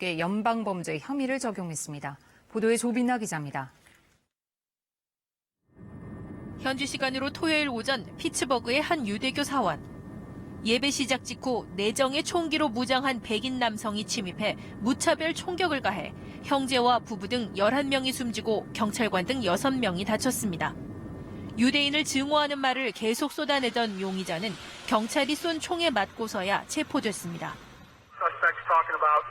연방범죄 혐의를 적용했습니다. 보도에 조빈나 기자입니다. 현지 시간으로 토요일 오전 피츠버그의 한 유대교 사원. 예배 시작 직후 내정에 총기로 무장한 백인 남성이 침입해 무차별 총격을 가해 형제와 부부 등 11명이 숨지고 경찰관 등 6명이 다쳤습니다. 유대인을 증오하는 말을 계속 쏟아내던 용의자는 경찰이 쏜 총에 맞고서야 체포됐습니다. Suspects talking about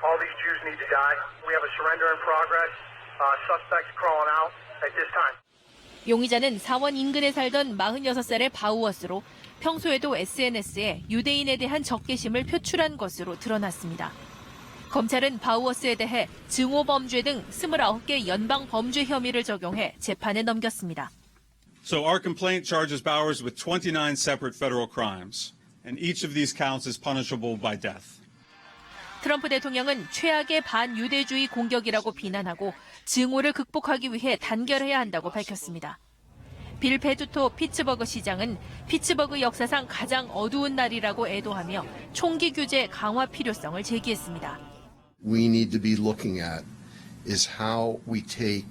all these Jews need to die. We have a surrender in progress. Suspects crawling out at this time. 용의자는 사원 인근에 살던 46살의 바우어스로 평소에도 SNS에 유대인에 대한 적개심을 표출한 것으로 드러났습니다. 검찰은 바우어스에 대해 증오범죄 등 29개 연방 범죄 혐의를 적용해 재판에 넘겼습니다. So our complaint charges Bowers with 29 separate federal crimes, and each of these counts is punishable by death. 트럼프 대통령은 최악의 반유대주의 공격이라고 비난하고 증오를 극복하기 위해 단결해야 한다고 밝혔습니다. 빌 페두토 피츠버그 시장은 피츠버그 역사상 가장 어두운 날이라고 애도하며 총기 규제 강화 필요성을 제기했습니다. We need to be looking at is how we take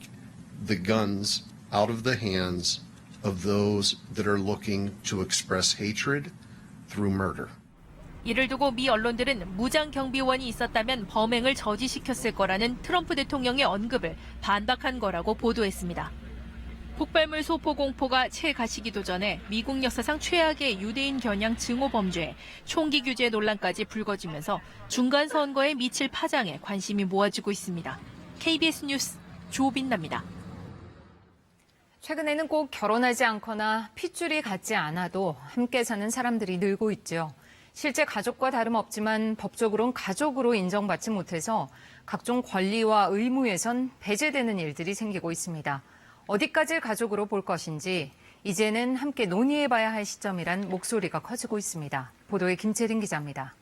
the guns out of the hands of those that are looking to express hatred through murder. 이를 두고 미 언론들은 무장 경비원이 있었다면 범행을 저지시켰을 거라는 트럼프 대통령의 언급을 반박한 거라고 보도했습니다. 폭발물 소포 공포가 채 가시기도 전에 미국 역사상 최악의 유대인 겨냥 증오 범죄, 총기 규제 논란까지 불거지면서 중간 선거에 미칠 파장에 관심이 모아지고 있습니다. KBS 뉴스 조빈나입니다. 최근에는 꼭 결혼하지 않거나 핏줄이 같지 않아도 함께 사는 사람들이 늘고 있죠. 실제 가족과 다름없지만 법적으로는 가족으로 인정받지 못해서 각종 권리와 의무에선 배제되는 일들이 생기고 있습니다. 어디까지 가족으로 볼 것인지 이제는 함께 논의해봐야 할 시점이란 목소리가 커지고 있습니다. 보도에 김채린 기자입니다.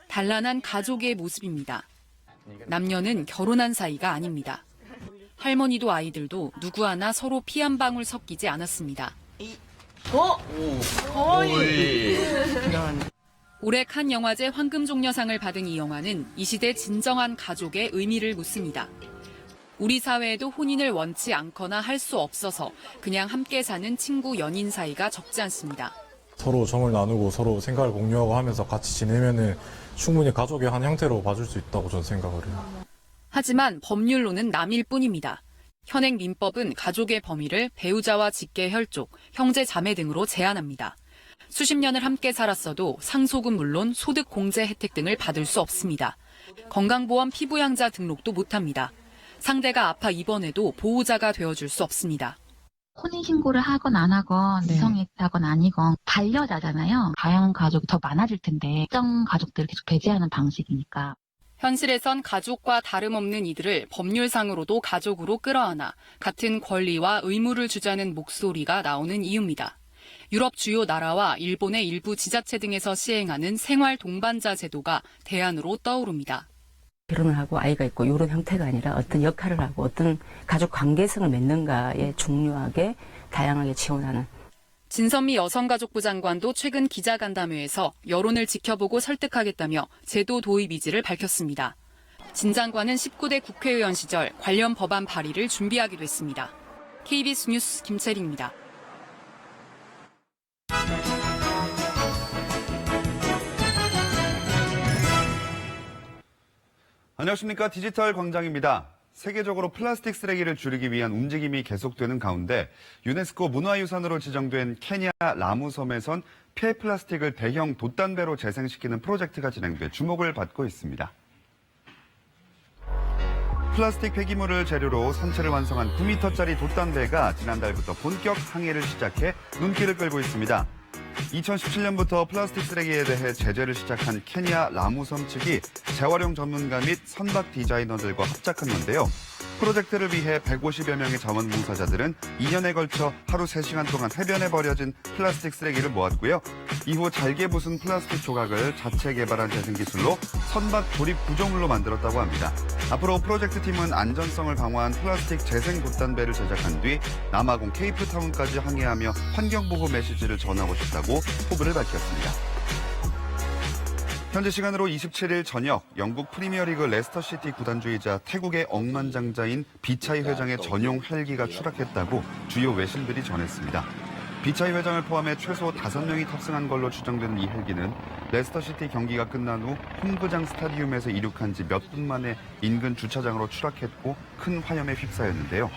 단란한 가족의 모습입니다. 남녀는 결혼한 사이가 아닙니다. 할머니도 아이들도 누구 하나 서로 피 한 방울 섞이지 않았습니다. 올해 칸 영화제 황금종려상을 받은 이 영화는 이 시대 진정한 가족의 의미를 묻습니다. 우리 사회에도 혼인을 원치 않거나 할 수 없어서 그냥 함께 사는 친구, 연인 사이가 적지 않습니다. 서로 정을 나누고 서로 생각을 공유하고 하면서 같이 지내면은 충분히 가족의 한 형태로 봐줄 수 있다고 저는 생각을 해요. 하지만 법률로는 남일 뿐입니다. 현행 민법은 가족의 범위를 배우자와 직계 혈족, 형제 자매 등으로 제한합니다. 수십 년을 함께 살았어도 상속은 물론 소득 공제 혜택 등을 받을 수 없습니다. 건강보험 피부양자 등록도 못합니다. 상대가 아파 입원해도 보호자가 되어줄 수 없습니다. 혼인신고를 하건 안 하건 이성애자건 아니건 반려자잖아요. 다양한 가족이 더 많아질 텐데 특정 가족들을 계속 배제하는 방식이니까. 현실에선 가족과 다름없는 이들을 법률상으로도 가족으로 끌어안아 같은 권리와 의무를 주자는 목소리가 나오는 이유입니다. 유럽 주요 나라와 일본의 일부 지자체 등에서 시행하는 생활 동반자 제도가 대안으로 떠오릅니다. 결혼을 하고 아이가 있고 이런 형태가 아니라 어떤 역할을 하고 어떤 가족 관계성을 맺는가에 중요하게 다양하게 지원하는. 진선미 여성가족부 장관도 최근 기자간담회에서 여론을 지켜보고 설득하겠다며 제도 도입 의지를 밝혔습니다. 진 장관은 19대 국회의원 시절 관련 법안 발의를 준비하기도 했습니다. KBS 뉴스 김채린입니다. 안녕하십니까. 디지털 광장입니다. 세계적으로 플라스틱 쓰레기를 줄이기 위한 움직임이 계속되는 가운데 유네스코 문화유산으로 지정된 케냐 라무섬에선 폐플라스틱을 대형 돛단배로 재생시키는 프로젝트가 진행돼 주목을 받고 있습니다. 플라스틱 폐기물을 재료로 선체를 완성한 9m짜리 돛단배가 지난달부터 본격 항해를 시작해 눈길을 끌고 있습니다. 2017년부터 플라스틱 쓰레기에 대해 제재를 시작한 케냐 라무섬 측이 재활용 전문가 및 선박 디자이너들과 합작한 건데요. 프로젝트를 위해 150여 명의 자원봉사자들은 2년에 걸쳐 하루 3시간 동안 해변에 버려진 플라스틱 쓰레기를 모았고요. 이후 잘게 부순 플라스틱 조각을 자체 개발한 재생기술로 선박 조립 구조물로 만들었다고 합니다. 앞으로 프로젝트 팀은 안전성을 강화한 플라스틱 재생 돛단배를 제작한 뒤 남아공 케이프타운까지 항해하며 환경보호 메시지를 전하고 싶다고 포부를 밝혔습니다. 현지 시간으로 27일 저녁 영국 프리미어리그 레스터시티 구단주이자 태국의 억만장자인 비차이 회장의 전용 헬기가 추락했다고 주요 외신들이 전했습니다. 비차이 회장을 포함해 최소 5명이 탑승한 걸로 추정되는 이 헬기는 레스터시티 경기가 끝난 후 홈구장 스타디움에서 이륙한 지 몇 분 만에 인근 주차장으로 추락했고 큰 화염에 휩싸였는데요.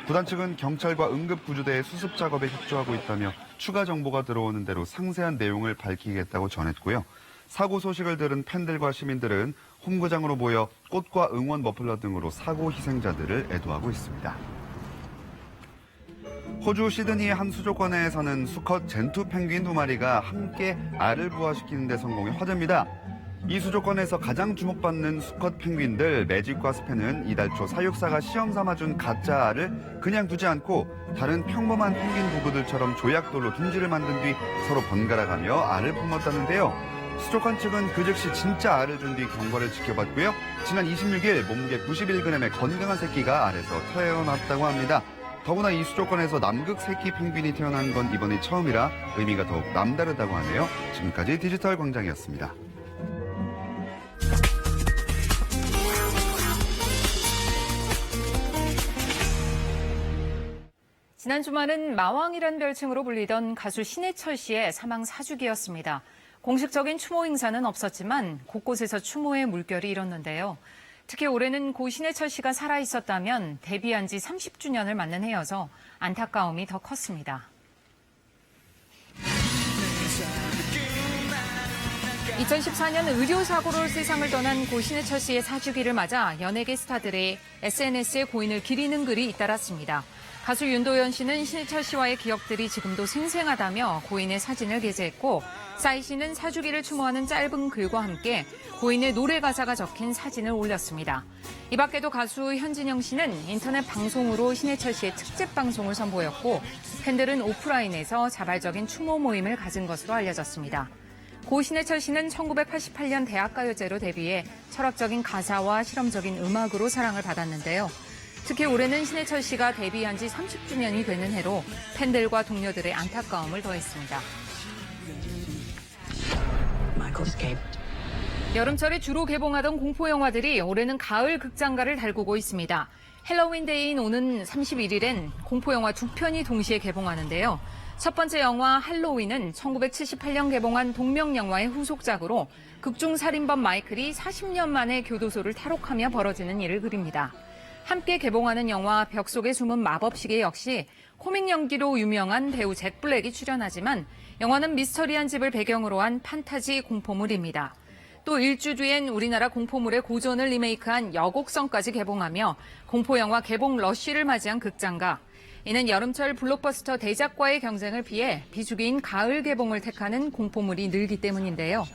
구단 측은 경찰과 응급구조대의 수습 작업에 협조하고 있다며 추가 정보가 들어오는 대로 상세한 내용을 밝히겠다고 전했고요. 사고 소식을 들은 팬들과 시민들은 홈구장으로 모여 꽃과 응원 머플러 등으로 사고 희생자들을 애도하고 있습니다. 호주 시드니의 한 수족관에서는 수컷 젠투 펭귄 2마리가 함께 알을 부화시키는 데 성공해 화제입니다. 이 수족관에서 가장 주목받는 수컷 펭귄들 매직과 스펜은 이달 초 사육사가 시험 삼아준 가짜 알을 그냥 두지 않고 다른 평범한 펭귄 부부들처럼 조약돌로 둥지를 만든 뒤 서로 번갈아가며 알을 품었다는데요. 수족관 측은 그 즉시 진짜 알을 준 뒤 경과를 지켜봤고요. 지난 26일 몸무게 91g의 건강한 새끼가 알에서 태어났다고 합니다. 더구나 이 수족관에서 남극 새끼 펭귄이 태어난 건 이번이 처음이라 의미가 더욱 남다르다고 하네요. 지금까지 디지털 광장이었습니다. 지난 주말은 마왕이란 별칭으로 불리던 가수 신해철 씨의 사망 4주기였습니다. 공식적인 추모 행사는 없었지만 곳곳에서 추모의 물결이 일었는데요. 특히 올해는 고 신해철 씨가 살아있었다면 데뷔한 지 30주년을 맞는 해여서 안타까움이 더 컸습니다. 2014년 의료사고로 세상을 떠난 고 신해철 씨의 4주기를 맞아 연예계 스타들의 SNS에 고인을 기리는 글이 잇따랐습니다. 가수 윤도현 씨는 신해철 씨와의 기억들이 지금도 생생하다며 고인의 사진을 게재했고, 싸이 씨는 4주기를 추모하는 짧은 글과 함께 고인의 노래 가사가 적힌 사진을 올렸습니다. 이 밖에도 가수 현진영 씨는 인터넷 방송으로 신해철 씨의 특집 방송을 선보였고, 팬들은 오프라인에서 자발적인 추모 모임을 가진 것으로 알려졌습니다. 고 신해철 씨는 1988년 대학가요제로 데뷔해 철학적인 가사와 실험적인 음악으로 사랑을 받았는데요. 특히 올해는 신해철 씨가 데뷔한 지 30주년이 되는 해로 팬들과 동료들의 안타까움을 더했습니다. 여름철에 주로 개봉하던 공포영화들이 올해는 가을 극장가를 달구고 있습니다. 헬로윈데이인 오는 31일엔 공포영화 2편이 동시에 개봉하는데요. 첫 번째 영화 할로윈은 1978년 개봉한 동명영화의 후속작으로 극중살인범 마이클이 40년 만에 교도소를 탈옥하며 벌어지는 일을 그립니다. 함께 개봉하는 영화 벽 속의 숨은 마법시계 역시 코믹 연기로 유명한 배우 잭 블랙이 출연하지만 영화는 미스터리한 집을 배경으로 한 판타지 공포물입니다. 또 일주 뒤엔 우리나라 공포물의 고전을 리메이크한 여곡성까지 개봉하며 공포영화 개봉 러쉬를 맞이한 극장가. 이는 여름철 블록버스터 대작과의 경쟁을 피해 비수기인 가을 개봉을 택하는 공포물이 늘기 때문인데요.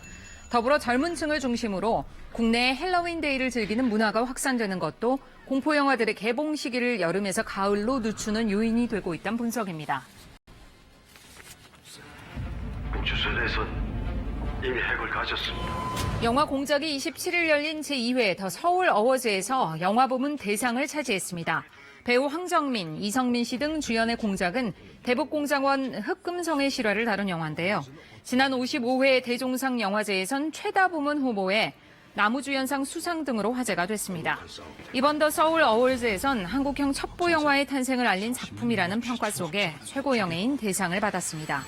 더불어 젊은 층을 중심으로 국내의 헬로윈데이를 즐기는 문화가 확산되는 것도 공포영화들의 개봉 시기를 여름에서 가을로 늦추는 요인이 되고 있다는 분석입니다. 주선에선 이미 핵을 가졌습니다. 영화 공작이 27일 열린 제2회 더 서울 어워즈에서 영화 부문 대상을 차지했습니다. 배우 황정민, 이성민 씨 등 주연의 공작은 대북공작원 흑금성의 실화를 다룬 영화인데요. 지난 55회 대종상 영화제에선 최다 부문 후보에 나무주연상 수상 등으로 화제가 됐습니다. 이번 더 서울 어워즈에선 한국형 첩보 영화의 탄생을 알린 작품이라는 평가 속에 최고 영예인 대상을 받았습니다.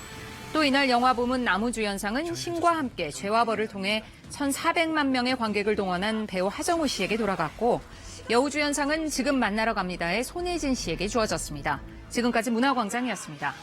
또 이날 영화 부문 나무주연상은 신과 함께 죄와 벌을 통해 1,400만 명의 관객을 동원한 배우 하정우 씨에게 돌아갔고, 여우주연상은 지금 만나러 갑니다의 손예진 씨에게 주어졌습니다. 지금까지 문화광장이었습니다.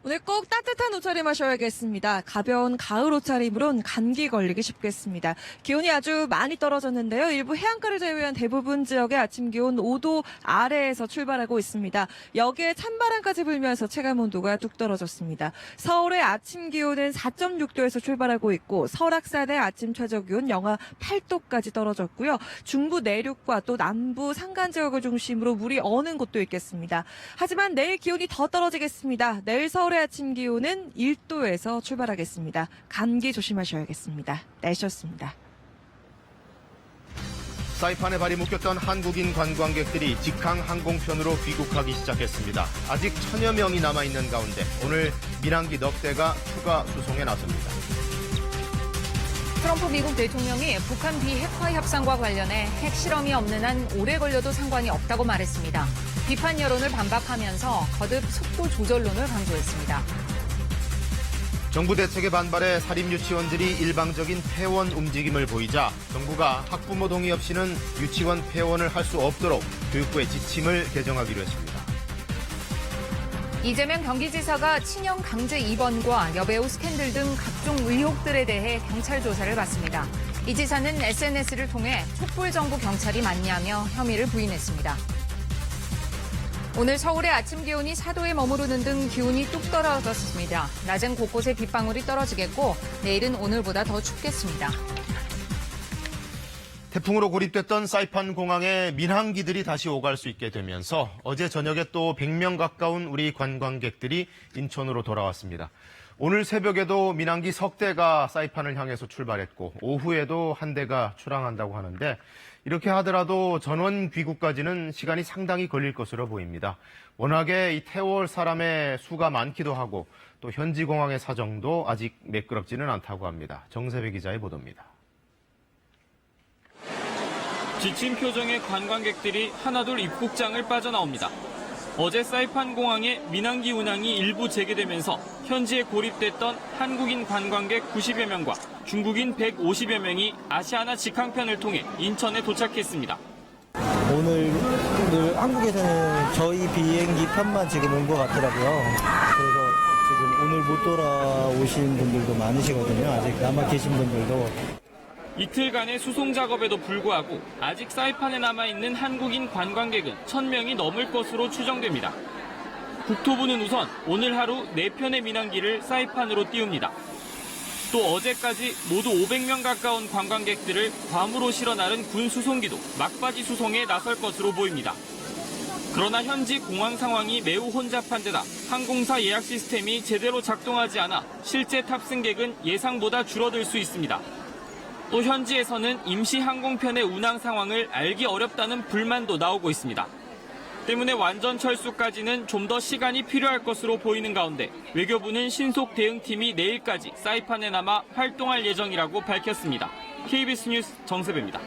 오늘 꼭 따뜻한 옷차림 하셔야겠습니다. 가벼운 가을 옷차림으론 감기 걸리기 쉽겠습니다. 기온이 아주 많이 떨어졌는데요. 일부 해안가를 제외한 대부분 지역의 아침 기온 5도 아래에서 출발하고 있습니다. 여기에 찬바람까지 불면서 체감온도가 뚝 떨어졌습니다. 서울의 아침 기온은 4.6도에서 출발하고 있고, 설악산의 아침 최저 기온 영하 8도까지 떨어졌고요. 중부 내륙과 또 남부 산간 지역을 중심으로 물이 어는 곳도 있겠습니다. 하지만 내일 기온이 더 떨어지겠습니다. 내일 서울의 아침 기온은 1도에서 출발하겠습니다. 감기 조심하셔야겠습니다. 날씨였습니다. 사이판에 발이 묶였던 한국인 관광객들이 직항 항공편으로 귀국하기 시작했습니다. 아직 1000여 명이 남아있는 가운데 오늘 민항기 넉 대가 추가 수송에 나섭니다. 트럼프 미국 대통령이 북한 비핵화 협상과 관련해 핵실험이 없는 한 오래 걸려도 상관이 없다고 말했습니다. 비판 여론을 반박하면서 거듭 속도 조절론을 강조했습니다. 정부 대책에 반발해 사립유치원들이 일방적인 폐원 움직임을 보이자 정부가 학부모 동의 없이는 유치원 폐원을 할 수 없도록 교육부의 지침을 개정하기로 했습니다. 이재명 경기지사가 친형 강제 입원과 여배우 스캔들 등 각종 의혹들에 대해 경찰 조사를 받습니다. 이 지사는 SNS를 통해 촛불 정부 경찰이 맞냐며 혐의를 부인했습니다. 오늘 서울의 아침 기온이 4도에 머무르는 등 기온이 뚝 떨어졌습니다. 낮엔 곳곳에 빗방울이 떨어지겠고 내일은 오늘보다 더 춥겠습니다. 태풍으로 고립됐던 사이판 공항에 민항기들이 다시 오갈 수 있게 되면서 어제 저녁에 또 100명 가까운 우리 관광객들이 인천으로 돌아왔습니다. 오늘 새벽에도 민항기 석 대가 사이판을 향해서 출발했고 오후에도 한 대가 출항한다고 하는데 이렇게 하더라도 전원 귀국까지는 시간이 상당히 걸릴 것으로 보입니다. 워낙에 이 태워올 사람의 수가 많기도 하고 또 현지 공항의 사정도 아직 매끄럽지는 않다고 합니다. 정세배 기자의 보도입니다. 지친 표정의 관광객들이 하나둘 입국장을 빠져나옵니다. 어제 사이판 공항에 민항기 운항이 일부 재개되면서 현지에 고립됐던 한국인 관광객 90여 명과 중국인 150여 명이 아시아나 직항편을 통해 인천에 도착했습니다. 오늘 한국에서는 저희 비행기 편만 지금 온 것 같더라고요. 그래서 지금 오늘 못 돌아오신 분들도 많으시거든요. 아직 남아 계신 분들도. 이틀간의 수송 작업에도 불구하고 아직 사이판에 남아있는 한국인 관광객은 1000명이 넘을 것으로 추정됩니다. 국토부는 우선 오늘 하루 4편의 민항기를 사이판으로 띄웁니다. 또 어제까지 모두 500명 가까운 관광객들을 괌으로 실어 나른 군 수송기도 막바지 수송에 나설 것으로 보입니다. 그러나 현지 공항 상황이 매우 혼잡한 데다 항공사 예약 시스템이 제대로 작동하지 않아 실제 탑승객은 예상보다 줄어들 수 있습니다. 또 현지에서는 임시 항공편의 운항 상황을 알기 어렵다는 불만도 나오고 있습니다. 때문에 완전 철수까지는 좀 더 시간이 필요할 것으로 보이는 가운데 외교부는 신속 대응팀이 내일까지 사이판에 남아 활동할 예정이라고 밝혔습니다. KBS 뉴스 정세배입니다.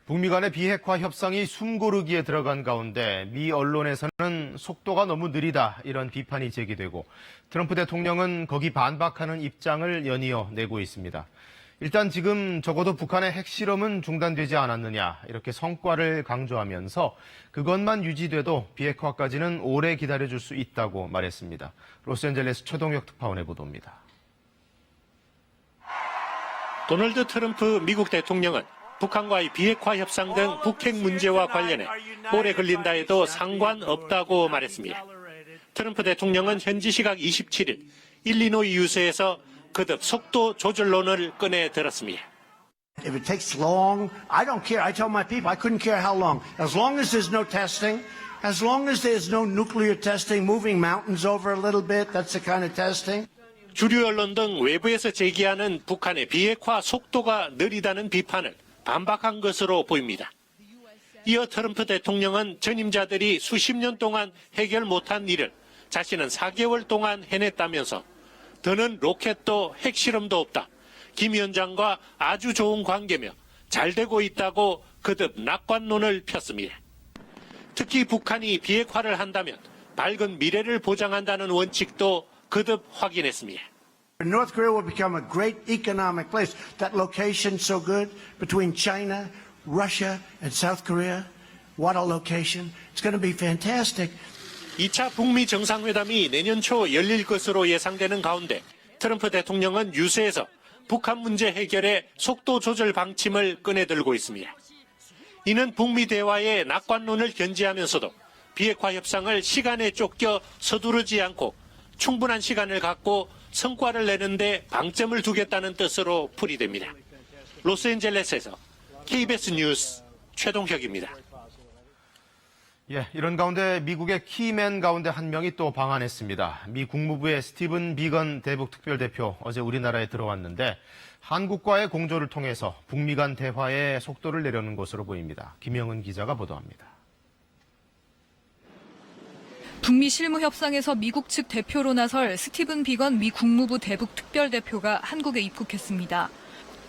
북미 간의 비핵화 협상이 숨고르기에 들어간 가운데 미 언론에서는 속도가 너무 느리다 이런 비판이 제기되고 트럼프 대통령은 거기 반박하는 입장을 연이어 내고 있습니다. 일단 지금 적어도 북한의 핵실험은 중단되지 않았느냐 이렇게 성과를 강조하면서 그것만 유지돼도 비핵화까지는 오래 기다려줄 수 있다고 말했습니다. 로스앤젤레스 최동혁 특파원의 보도입니다. 도널드 트럼프 미국 대통령은 북한과의 비핵화 협상 등 북핵 문제와 관련해 오래 걸린다 해도 상관없다고 말했습니다. 트럼프 대통령은 현지 시각 27일 일리노이 유수에서 거듭 속도 조절론을 꺼내 들었습니다. If it takes long, I don't care. I tell my people I couldn't care how long. As long as there's no testing, as long as there's no nuclear testing, moving mountains over a little bit, that's the kind of testing. 주류 언론 등 외부에서 제기하는 북한의 비핵화 속도가 느리다는 비판을 반박한 것으로 보입니다. 이어 트럼프 대통령은 전임자들이 수십 년 동안 해결 못한 일을 자신은 4개월 동안 해냈다면서 더는 로켓도 핵실험도 없다. 김 위원장과 아주 좋은 관계며 잘 되고 있다고 거듭 낙관론을 폈습니다. 특히 북한이 비핵화를 한다면 밝은 미래를 보장한다는 원칙도 거듭 확인했습니다. North Korea will become a great economic place. That location so good between China, Russia, and South Korea. What a location. It's going to be fantastic. 2차 북미 정상회담이 내년 초 열릴 것으로 예상되는 가운데 트럼프 대통령은 유세에서 북한 문제 해결에 속도 조절 방침을 꺼내들고 있습니다. 이는 북미 대화의 낙관론을 견지하면서도 비핵화 협상을 시간에 쫓겨 서두르지 않고 충분한 시간을 갖고 성과를 내는데 방점을 두겠다는 뜻으로 풀이됩니다. 로스앤젤레스에서 KBS 뉴스 최동혁입니다. 예, 이런 가운데 미국의 키맨 가운데 한 명이 또 방한했습니다. 미 국무부의 스티븐 비건 대북 특별대표 어제 우리나라에 들어왔는데 한국과의 공조를 통해서 북미 간 대화의 속도를 내려는 것으로 보입니다. 김영은 기자가 보도합니다. 북미 실무 협상에서 미국 측 대표로 나설 스티븐 비건 미 국무부 대북 특별대표가 한국에 입국했습니다.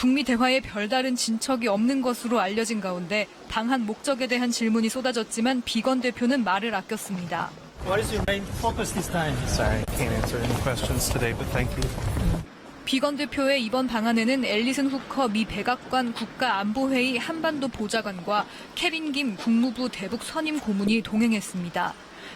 북미 대화에 별다른 진척이 없는 것으로 알려진 가운데 방한 목적에 대한 질문이 쏟아졌지만 비건 대표는 말을 아꼈습니다. What is your main focus this time? Sorry, can't answer any questions today, but thank you. 비건 대표의 이번 방한에는 앨리슨 후커 미 백악관 국가안보회의 한반도 보좌관과 케빈 김 국무부 대북 선임 고문이 동행했습니다.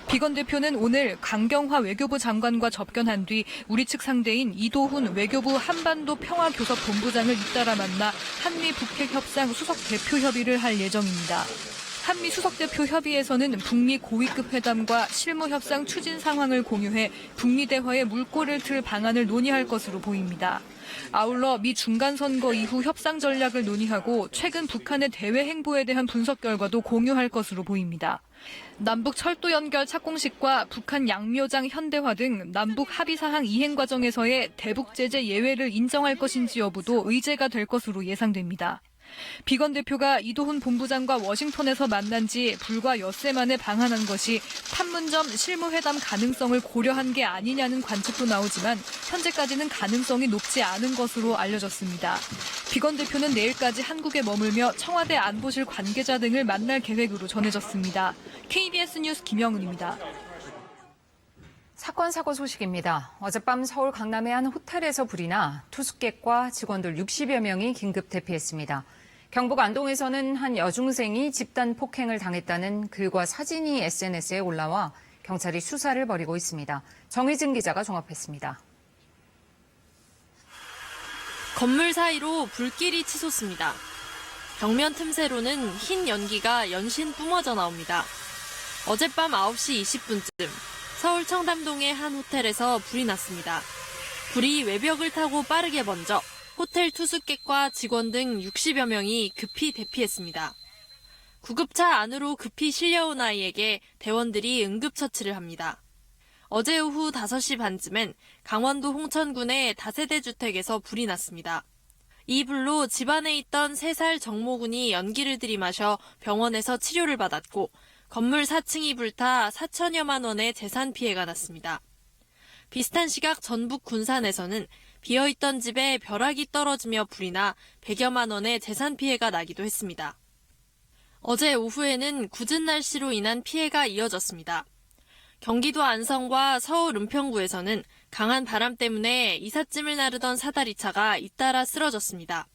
비건 대표는 오늘 강경화 외교부 장관과 접견한 뒤 우리 측 상대인 이도훈 외교부 한반도 평화교섭본부장을 잇따라 만나 한미 북핵 협상 수석 대표 협의를 할 예정입니다. 한미 수석 대표 협의에서는 북미 고위급 회담과 실무 협상 추진 상황을 공유해 북미 대화의 물꼬를 틀 방안을 논의할 것으로 보입니다. 아울러 미 중간선거 이후 협상 전략을 논의하고 최근 북한의 대외 행보에 대한 분석 결과도 공유할 것으로 보입니다. 남북 철도 연결 착공식과 북한 양묘장 현대화 등 남북 합의 사항 이행 과정에서의 대북 제재 예외를 인정할 것인지 여부도 의제가 될 것으로 예상됩니다. 비건 대표가 이도훈 본부장과 워싱턴에서 만난 지 불과 엿새 만에 방한한 것이 판문점 실무회담 가능성을 고려한 게 아니냐는 관측도 나오지만 현재까지는 가능성이 높지 않은 것으로 알려졌습니다. 비건 대표는 내일까지 한국에 머물며 청와대 안보실 관계자 등을 만날 계획으로 전해졌습니다. KBS 뉴스 김영은입니다. 사건 사고 소식입니다. 어젯밤 서울 강남의 한 호텔에서 불이 나 투숙객과 직원들 60여 명이 긴급 대피했습니다. 경북 안동에서는 한 여중생이 집단 폭행을 당했다는 글과 사진이 SNS에 올라와 경찰이 수사를 벌이고 있습니다. 정희진 기자가 종합했습니다. 건물 사이로 불길이 치솟습니다. 벽면 틈새로는 흰 연기가 연신 뿜어져 나옵니다. 어젯밤 9시 20분쯤 서울 청담동의 한 호텔에서 불이 났습니다. 불이 외벽을 타고 빠르게 번져 호텔 투숙객과 직원 등 60여 명이 급히 대피했습니다. 구급차 안으로 급히 실려온 아이에게 대원들이 응급처치를 합니다. 어제 오후 5시 반쯤엔 강원도 홍천군의 다세대 주택에서 불이 났습니다. 이 불로 집안에 있던 3살 정모군이 연기를 들이마셔 병원에서 치료를 받았고 건물 4층이 불타 4천여만 원의 재산 피해가 났습니다. 비슷한 시각 전북 군산에서는 비어있던 집에 벼락이 떨어지며 불이 나 100여만 원의 재산 피해가 나기도 했습니다. 어제 오후에는 궂은 날씨로 인한 피해가 이어졌습니다. 경기도 안성과 서울 은평구에서는 강한 바람 때문에 이삿짐을 나르던 사다리차가 잇따라 쓰러졌습니다.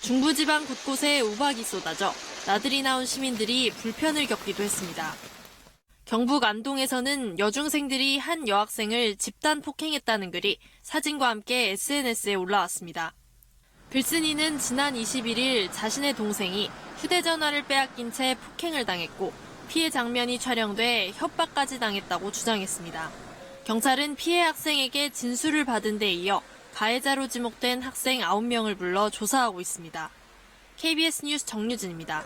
중부지방 곳곳에 우박이 쏟아져 나들이 나온 시민들이 불편을 겪기도 했습니다. 경북 안동에서는 여중생들이 한 여학생을 집단 폭행했다는 글이 사진과 함께 SNS에 올라왔습니다. 글쓴이는 지난 21일 자신의 동생이 휴대전화를 빼앗긴 채 폭행을 당했고 피해 장면이 촬영돼 협박까지 당했다고 주장했습니다. 경찰은 피해 학생에게 진술을 받은 데 이어 가해자로 지목된 학생 9명을 불러 조사하고 있습니다. KBS 뉴스 정유진입니다.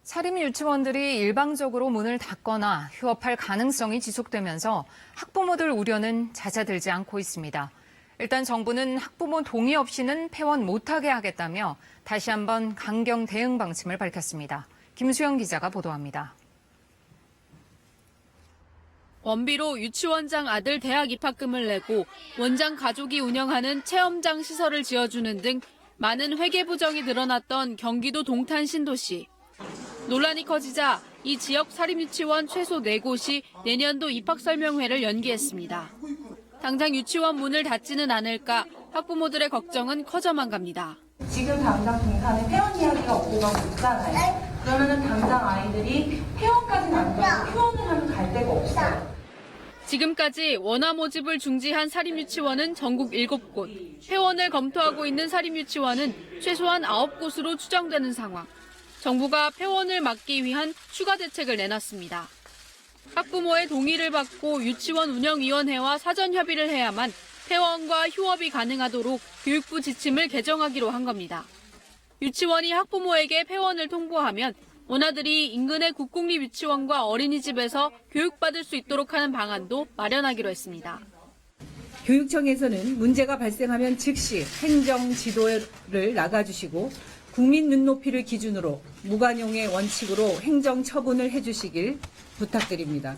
사립 유치원들이 일방적으로 문을 닫거나 휴업할 가능성이 지속되면서 학부모들 우려는 잦아들지 않고 있습니다. 일단 정부는 학부모 동의 없이는 폐원 못하게 하겠다며 다시 한번 강경 대응 방침을 밝혔습니다. 김수영 기자가 보도합니다. 원비로 유치원장 아들 대학 입학금을 내고 원장 가족이 운영하는 체험장 시설을 지어주는 등 많은 회계부정이 드러났던 경기도 동탄 신도시. 논란이 커지자 이 지역 사립유치원 최소 4곳이 내년도 입학설명회를 연기했습니다. 당장 유치원 문을 닫지는 않을까 학부모들의 걱정은 커져만 갑니다. 지금 당장 동탄에 폐원 이야기가 오고가 있잖아요. 그러면 당장 아이들이 폐원까지는 안 가고 휴원을 하면 갈 데가 없어요. 지금까지 원화 모집을 중지한 사립유치원은 전국 7곳, 폐원을 검토하고 있는 사립유치원은 최소한 9곳으로 추정되는 상황. 정부가 폐원을 막기 위한 추가 대책을 내놨습니다. 학부모의 동의를 받고 유치원 운영위원회와 사전 협의를 해야만 폐원과 휴업이 가능하도록 교육부 지침을 개정하기로 한 겁니다. 유치원이 학부모에게 폐원을 통보하면 원아들이 인근의 국공립유치원과 어린이집에서 교육받을 수 있도록 하는 방안도 마련하기로 했습니다. 교육청에서는 문제가 발생하면 즉시 행정 지도를 나가주시고 국민 눈높이를 기준으로 무관용의 원칙으로 행정 처분을 해주시길 부탁드립니다.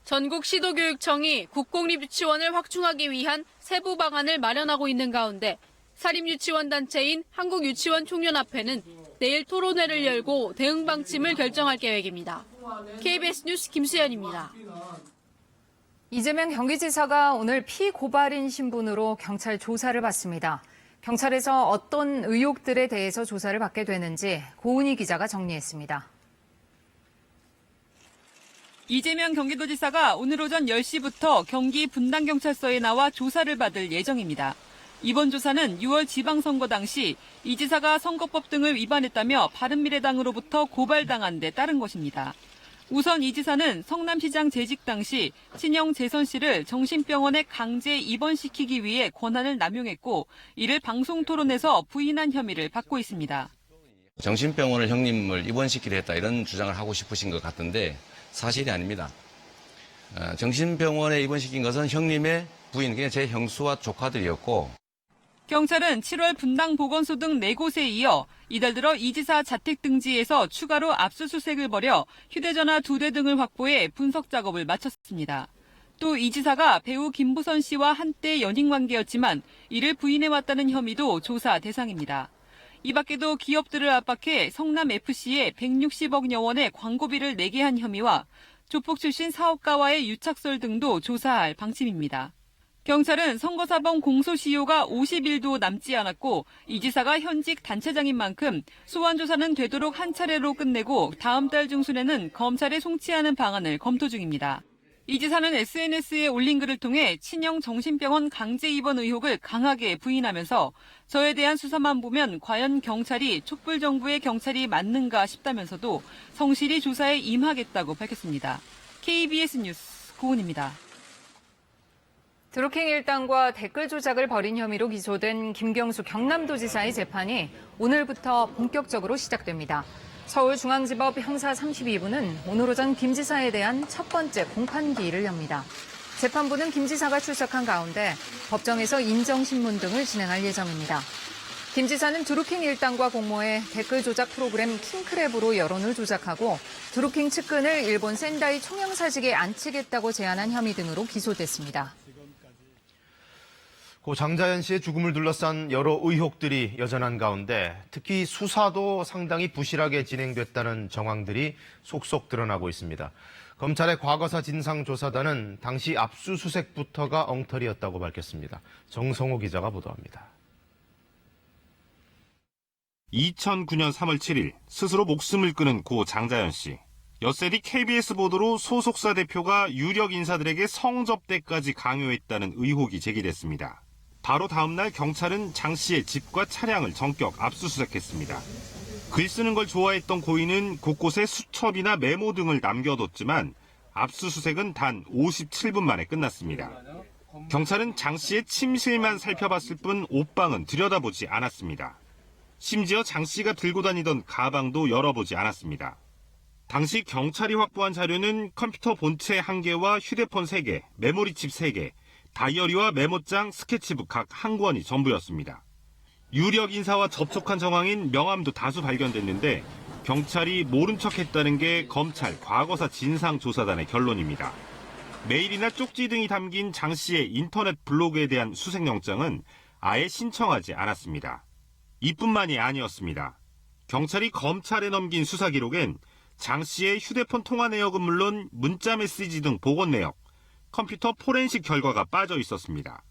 전국 시도교육청이 국공립유치원을 확충하기 위한 세부 방안을 마련하고 있는 가운데 사립유치원 단체인 한국유치원총연합회는 내일 토론회를 열고 대응 방침을 결정할 계획입니다. KBS 뉴스 김수연입니다. 이재명 경기지사가 오늘 피고발인 신분으로 경찰 조사를 받습니다. 경찰에서 어떤 의혹들에 대해서 조사를 받게 되는지 고은희 기자가 정리했습니다. 이재명 경기도지사가 오늘 오전 10시부터 경기 분당경찰서에 나와 조사를 받을 예정입니다. 이번 조사는 6월 지방선거 당시 이 지사가 선거법 등을 위반했다며 바른미래당으로부터 고발당한 데 따른 것입니다. 우선 이 지사는 성남시장 재직 당시 친형 재선 씨를 정신병원에 강제 입원시키기 위해 권한을 남용했고 이를 방송 토론에서 부인한 혐의를 받고 있습니다. 정신병원을 형님을 입원시키려 했다 이런 주장을 하고 싶으신 것 같은데 사실이 아닙니다. 정신병원에 입원시킨 것은 형님의 부인, 그게 제 형수와 조카들이었고 경찰은 7월 분당 보건소 등 4곳에 이어 이달 들어 이 지사 자택 등지에서 추가로 압수수색을 벌여 휴대전화 2대 등을 확보해 분석 작업을 마쳤습니다. 또 이 지사가 배우 김부선 씨와 한때 연인 관계였지만 이를 부인해왔다는 혐의도 조사 대상입니다. 이 밖에도 기업들을 압박해 성남FC에 160억여 원의 광고비를 내게 한 혐의와 조폭 출신 사업가와의 유착설 등도 조사할 방침입니다. 경찰은 선거사범 공소시효가 50일도 남지 않았고 이 지사가 현직 단체장인 만큼 소환 조사는 되도록 한 차례로 끝내고 다음 달 중순에는 검찰에 송치하는 방안을 검토 중입니다. 이 지사는 SNS에 올린 글을 통해 친형 정신병원 강제 입원 의혹을 강하게 부인하면서 저에 대한 수사만 보면 과연 경찰이 촛불 정부의 경찰이 맞는가 싶다면서도 성실히 조사에 임하겠다고 밝혔습니다. KBS 뉴스 고은입니다. 드루킹 일당과 댓글 조작을 벌인 혐의로 기소된 김경수 경남도지사의 재판이 오늘부터 본격적으로 시작됩니다. 서울중앙지법 형사 32부는 오늘 오전 김 지사에 대한 첫 번째 공판기일을 엽니다. 재판부는 김 지사가 출석한 가운데 법정에서 인정신문 등을 진행할 예정입니다. 김 지사는 드루킹 일당과 공모해 댓글 조작 프로그램 킹크랩으로 여론을 조작하고 드루킹 측근을 일본 센다이 총영사직에 앉히겠다고 제안한 혐의 등으로 기소됐습니다. 고 장자연 씨의 죽음을 둘러싼 여러 의혹들이 여전한 가운데 특히 수사도 상당히 부실하게 진행됐다는 정황들이 속속 드러나고 있습니다. 검찰의 과거사 진상조사단은 당시 압수수색부터가 엉터리였다고 밝혔습니다. 정성호 기자가 보도합니다. 2009년 3월 7일 스스로 목숨을 끊은 고 장자연 씨. 엿새 뒤 KBS 보도로 소속사 대표가 유력 인사들에게 성접대까지 강요했다는 의혹이 제기됐습니다. 바로 다음 날 경찰은 장 씨의 집과 차량을 전격 압수수색했습니다. 글 쓰는 걸 좋아했던 고인은 곳곳에 수첩이나 메모 등을 남겨뒀지만 압수수색은 단 57분 만에 끝났습니다. 경찰은 장 씨의 침실만 살펴봤을 뿐 옷방은 들여다보지 않았습니다. 심지어 장 씨가 들고 다니던 가방도 열어보지 않았습니다. 당시 경찰이 확보한 자료는 컴퓨터 본체 1개와 휴대폰 3개, 메모리칩 3개, 다이어리와 메모장, 스케치북 각 1권이 전부였습니다. 유력 인사와 접촉한 정황인 명함도 다수 발견됐는데 경찰이 모른 척했다는 게 검찰 과거사 진상조사단의 결론입니다. 메일이나 쪽지 등이 담긴 장 씨의 인터넷 블로그에 대한 수색영장은 아예 신청하지 않았습니다. 이뿐만이 아니었습니다. 경찰이 검찰에 넘긴 수사 기록엔 장 씨의 휴대폰 통화 내역은 물론 문자 메시지 등 복원 내역, 컴퓨터 포렌식 결과가 빠져 있었습니다.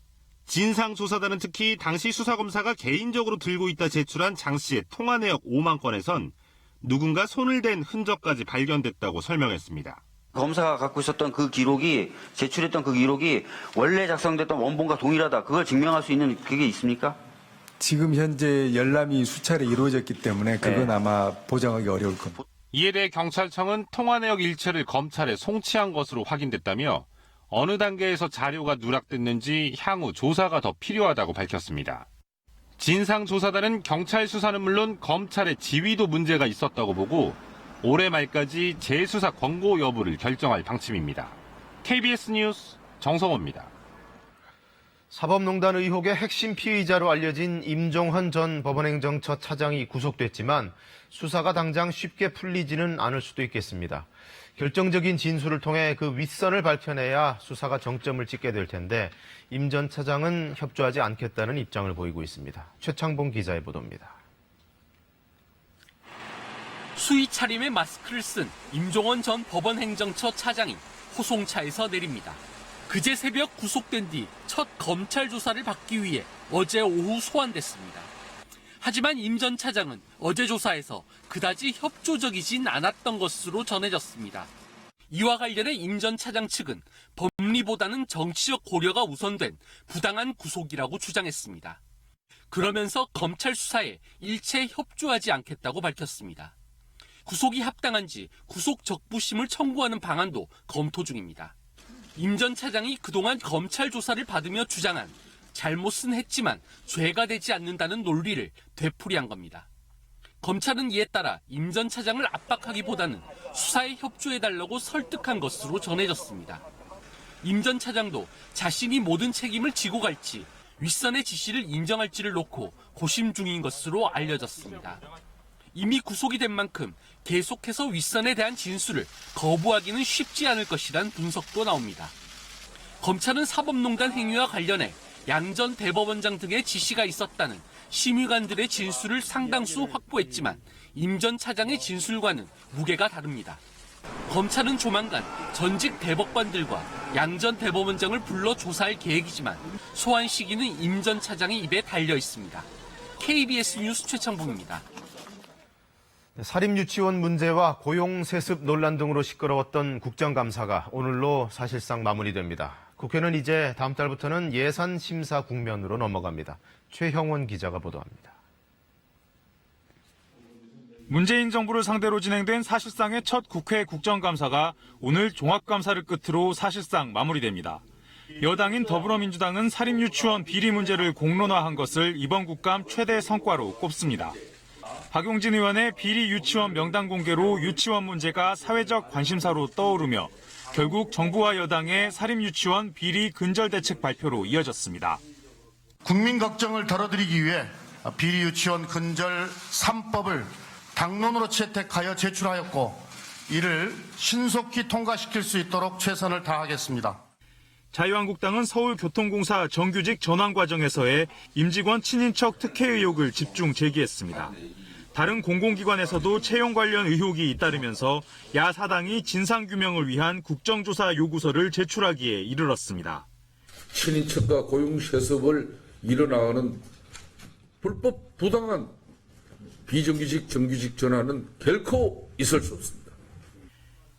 진상조사단은 특히 당시 수사검사가 개인적으로 들고 있다 제출한 장 씨의 통화 내역 5만 건에선 누군가 손을 댄 흔적까지 발견됐다고 설명했습니다. 검사가 갖고 있었던 그 기록이, 제출했던 그 기록이 원래 작성됐던 원본과 동일하다. 그걸 증명할 수 있는 그게 있습니까? 지금 현재 열람이 수차례 이루어졌기 때문에 그건 아마 보장하기 어려울 겁니다. 이에 대해 경찰청은 통화 내역 일체를 검찰에 송치한 것으로 확인됐다며 어느 단계에서 자료가 누락됐는지 향후 조사가 더 필요하다고 밝혔습니다. 진상조사단은 경찰 수사는 물론 검찰의 지휘도 문제가 있었다고 보고 올해 말까지 재수사 권고 여부를 결정할 방침입니다. KBS 뉴스 정성호입니다. 사법농단 의혹의 핵심 피의자로 알려진 임종헌 전 법원행정처 차장이 구속됐지만 수사가 당장 쉽게 풀리지는 않을 수도 있겠습니다. 결정적인 진술을 통해 그 윗선을 밝혀내야 수사가 정점을 찍게 될 텐데 임 전 차장은 협조하지 않겠다는 입장을 보이고 있습니다. 최창봉 기자의 보도입니다. 수의 차림의 마스크를 쓴 임종헌 전 법원행정처 차장이 호송차에서 내립니다. 그제 새벽 구속된 뒤 첫 검찰 조사를 받기 위해 어제 오후 소환됐습니다. 하지만 임 전 차장은 어제 조사에서 그다지 협조적이진 않았던 것으로 전해졌습니다. 이와 관련해 임 전 차장 측은 법리보다는 정치적 고려가 우선된 부당한 구속이라고 주장했습니다. 그러면서 검찰 수사에 일체 협조하지 않겠다고 밝혔습니다. 구속이 합당한지 구속 적부심을 청구하는 방안도 검토 중입니다. 임 전 차장이 그동안 검찰 조사를 받으며 주장한 잘못은 했지만 죄가 되지 않는다는 논리를 되풀이한 겁니다. 검찰은 이에 따라 임 전 차장을 압박하기보다는 수사에 협조해달라고 설득한 것으로 전해졌습니다. 임 전 차장도 자신이 모든 책임을 지고 갈지 윗선의 지시를 인정할지를 놓고 고심 중인 것으로 알려졌습니다. 이미 구속이 된 만큼 계속해서 윗선에 대한 진술을 거부하기는 쉽지 않을 것이란 분석도 나옵니다. 검찰은 사법농단 행위와 관련해 양 전 대법원장 등의 지시가 있었다는 심의관들의 진술을 상당수 확보했지만 임 전 차장의 진술과는 무게가 다릅니다. 검찰은 조만간 전직 대법관들과 양 전 대법원장을 불러 조사할 계획이지만 소환 시기는 임 전 차장의 입에 달려 있습니다. KBS 뉴스 최창봉입니다. 사립유치원 문제와 고용세습 논란 등으로 시끄러웠던 국정감사가 오늘로 사실상 마무리됩니다. 국회는 이제 다음 달부터는 예산심사 국면으로 넘어갑니다. 최형원 기자가 보도합니다. 문재인 정부를 상대로 진행된 사실상의 첫 국회 국정감사가 오늘 종합감사를 끝으로 사실상 마무리됩니다. 여당인 더불어민주당은 사립유치원 비리 문제를 공론화한 것을 이번 국감 최대 성과로 꼽습니다. 박용진 의원의 비리 유치원 명단 공개로 유치원 문제가 사회적 관심사로 떠오르며 결국 정부와 여당의 사립유치원 비리 근절 대책 발표로 이어졌습니다. 국민 걱정을 덜어드리기 위해 비리 유치원 근절 3법을 당론으로 채택하여 제출하였고 이를 신속히 통과시킬 수 있도록 최선을 다하겠습니다. 자유한국당은 서울교통공사 정규직 전환 과정에서의 임직원 친인척 특혜 의혹을 집중 제기했습니다. 다른 공공기관에서도 채용 관련 의혹이 잇따르면서 야사당이 진상규명을 위한 국정조사 요구서를 제출하기에 이르렀습니다. 친인척과 고용세습을 이뤄나가는 불법 부당한 비정규직 정규직 전환은 결코 있을 수 없습니다.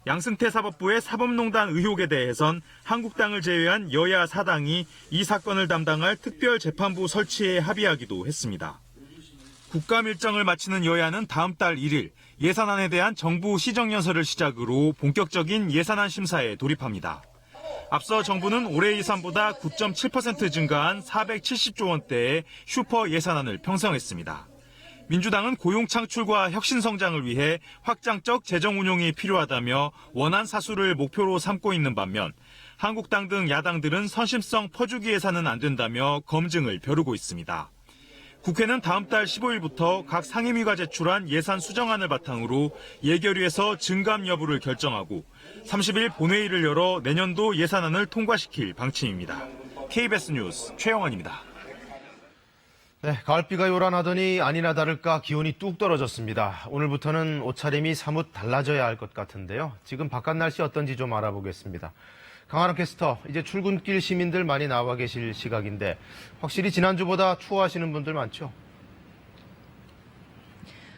양승태 사법부의 사법농단 의혹에 대해선 한국당을 제외한 여야 사당이 이 사건을 담당할 특별재판부 설치에 합의하기도 했습니다. 국감 일정을 마치는 여야는 다음 달 1일 예산안에 대한 정부 시정연설을 시작으로 본격적인 예산안 심사에 돌입합니다. 앞서 정부는 올해 예산보다 9.7% 증가한 470조 원대의 슈퍼 예산안을 편성했습니다. 민주당은 고용 창출과 혁신 성장을 위해 확장적 재정 운용이 필요하다며 원안 사수를 목표로 삼고 있는 반면 한국당 등 야당들은 선심성 퍼주기 예산은 안 된다며 검증을 벼르고 있습니다. 국회는 다음 달 15일부터 각 상임위가 제출한 예산 수정안을 바탕으로 예결위에서 증감 여부를 결정하고 30일 본회의를 열어 내년도 예산안을 통과시킬 방침입니다. KBS 뉴스 최영원입니다. 네, 가을비가 요란하더니 아니나 다를까 기온이 뚝 떨어졌습니다. 오늘부터는 옷차림이 사뭇 달라져야 할 것 같은데요. 지금 바깥 날씨 어떤지 좀 알아보겠습니다. 강하람 캐스터, 이제 출근길 시민들 많이 나와 계실 시각인데 확실히 지난주보다 추워하시는 분들 많죠?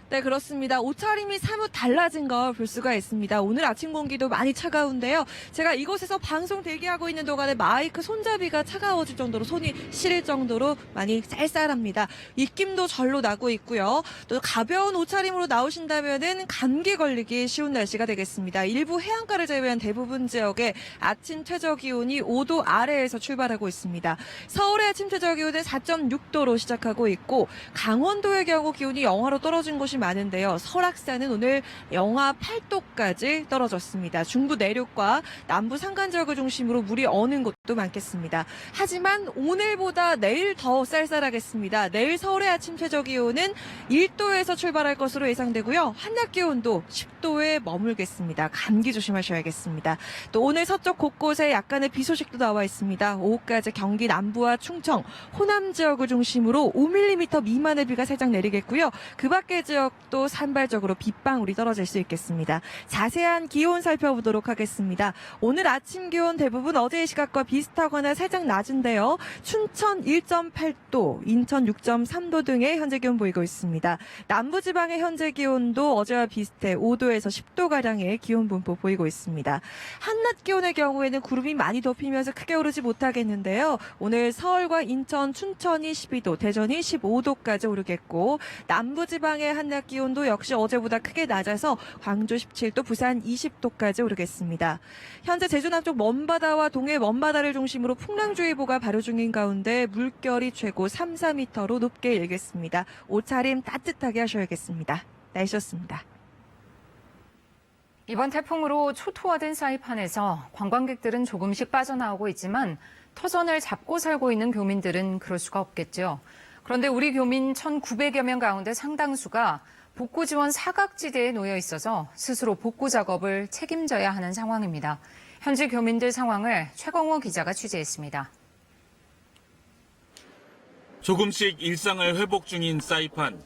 네, 그렇습니다. 옷차림이 사뭇 달라진 걸 볼 수가 있습니다. 오늘 아침 공기도 많이 차가운데요. 제가 이곳에서 방송 대기하고 있는 동안에 마이크 손잡이가 차가워질 정도로 손이 시릴 정도로 많이 쌀쌀합니다. 입김도 절로 나고 있고요. 또 가벼운 옷차림으로 나오신다면은 감기 걸리기 쉬운 날씨가 되겠습니다. 일부 해안가를 제외한 대부분 지역에 아침 최저 기온이 5도 아래에서 출발하고 있습니다. 서울의 아침 최저 기온은 4.6도로 시작하고 있고 강원도의 경우 기온이 영하로 떨어진 곳이 많은데요. 설악산은 오늘 영하 8도까지 떨어졌습니다. 중부 내륙과 남부 산간 지역을 중심으로 물이 어는 곳도 많겠습니다. 하지만 오늘보다 내일 더 쌀쌀하겠습니다. 내일 서울의 아침 최저 기온은 1도에서 출발할 것으로 예상되고요. 한낮 기온도 10도에 머물겠습니다. 감기 조심하셔야겠습니다. 또 오늘 서쪽 곳곳에 약간의 비 소식도 나와 있습니다. 오후까지 경기 남부와 충청, 호남 지역을 중심으로 5mm 미만의 비가 살짝 내리겠고요. 그 밖의 지역도 산발적으로 빗방울이 떨어질 수 있겠습니다. 자세한 기온 살펴보도록 하겠습니다. 오늘 아침 기온 대부분 어제의 시각과 비슷하거나 살짝 낮은데요. 춘천 1.8도, 인천 6.3도 등의 현재 기온 보이고 있습니다. 남부지방의 현재 기온도 어제와 비슷해 5도에서 10도가량의 기온 분포 보이고 있습니다. 한낮 기온의 경우에는 구름이 많이 덮이면서 크게 오르지 못하겠는데요. 오늘 서울과 인천, 춘천이 12도, 대전이 15도까지 오르겠고 남부지방의 한낮 기온도 역시 어제보다 크게 낮아서 광주 17도, 부산 20도까지 오르겠습니다. 현재 제주 남쪽 먼바다와 동해 먼바다를 중심으로 풍랑주의보가 발효 중인 가운데 물결이 최고 3, 4m로 높게 일겠습니다. 옷차림 따뜻하게 하셔야겠습니다. 날씨였습니다. 이번 태풍으로 초토화된 사이판에서 관광객들은 조금씩 빠져나오고 있지만 터전을 잡고 살고 있는 교민들은 그럴 수가 없겠죠. 그런데 우리 교민 1,900여 명 가운데 상당수가 복구 지원 사각지대에 놓여 있어서 스스로 복구 작업을 책임져야 하는 상황입니다. 현지 교민들 상황을 최광호 기자가 취재했습니다. 조금씩 일상을 회복 중인 사이판.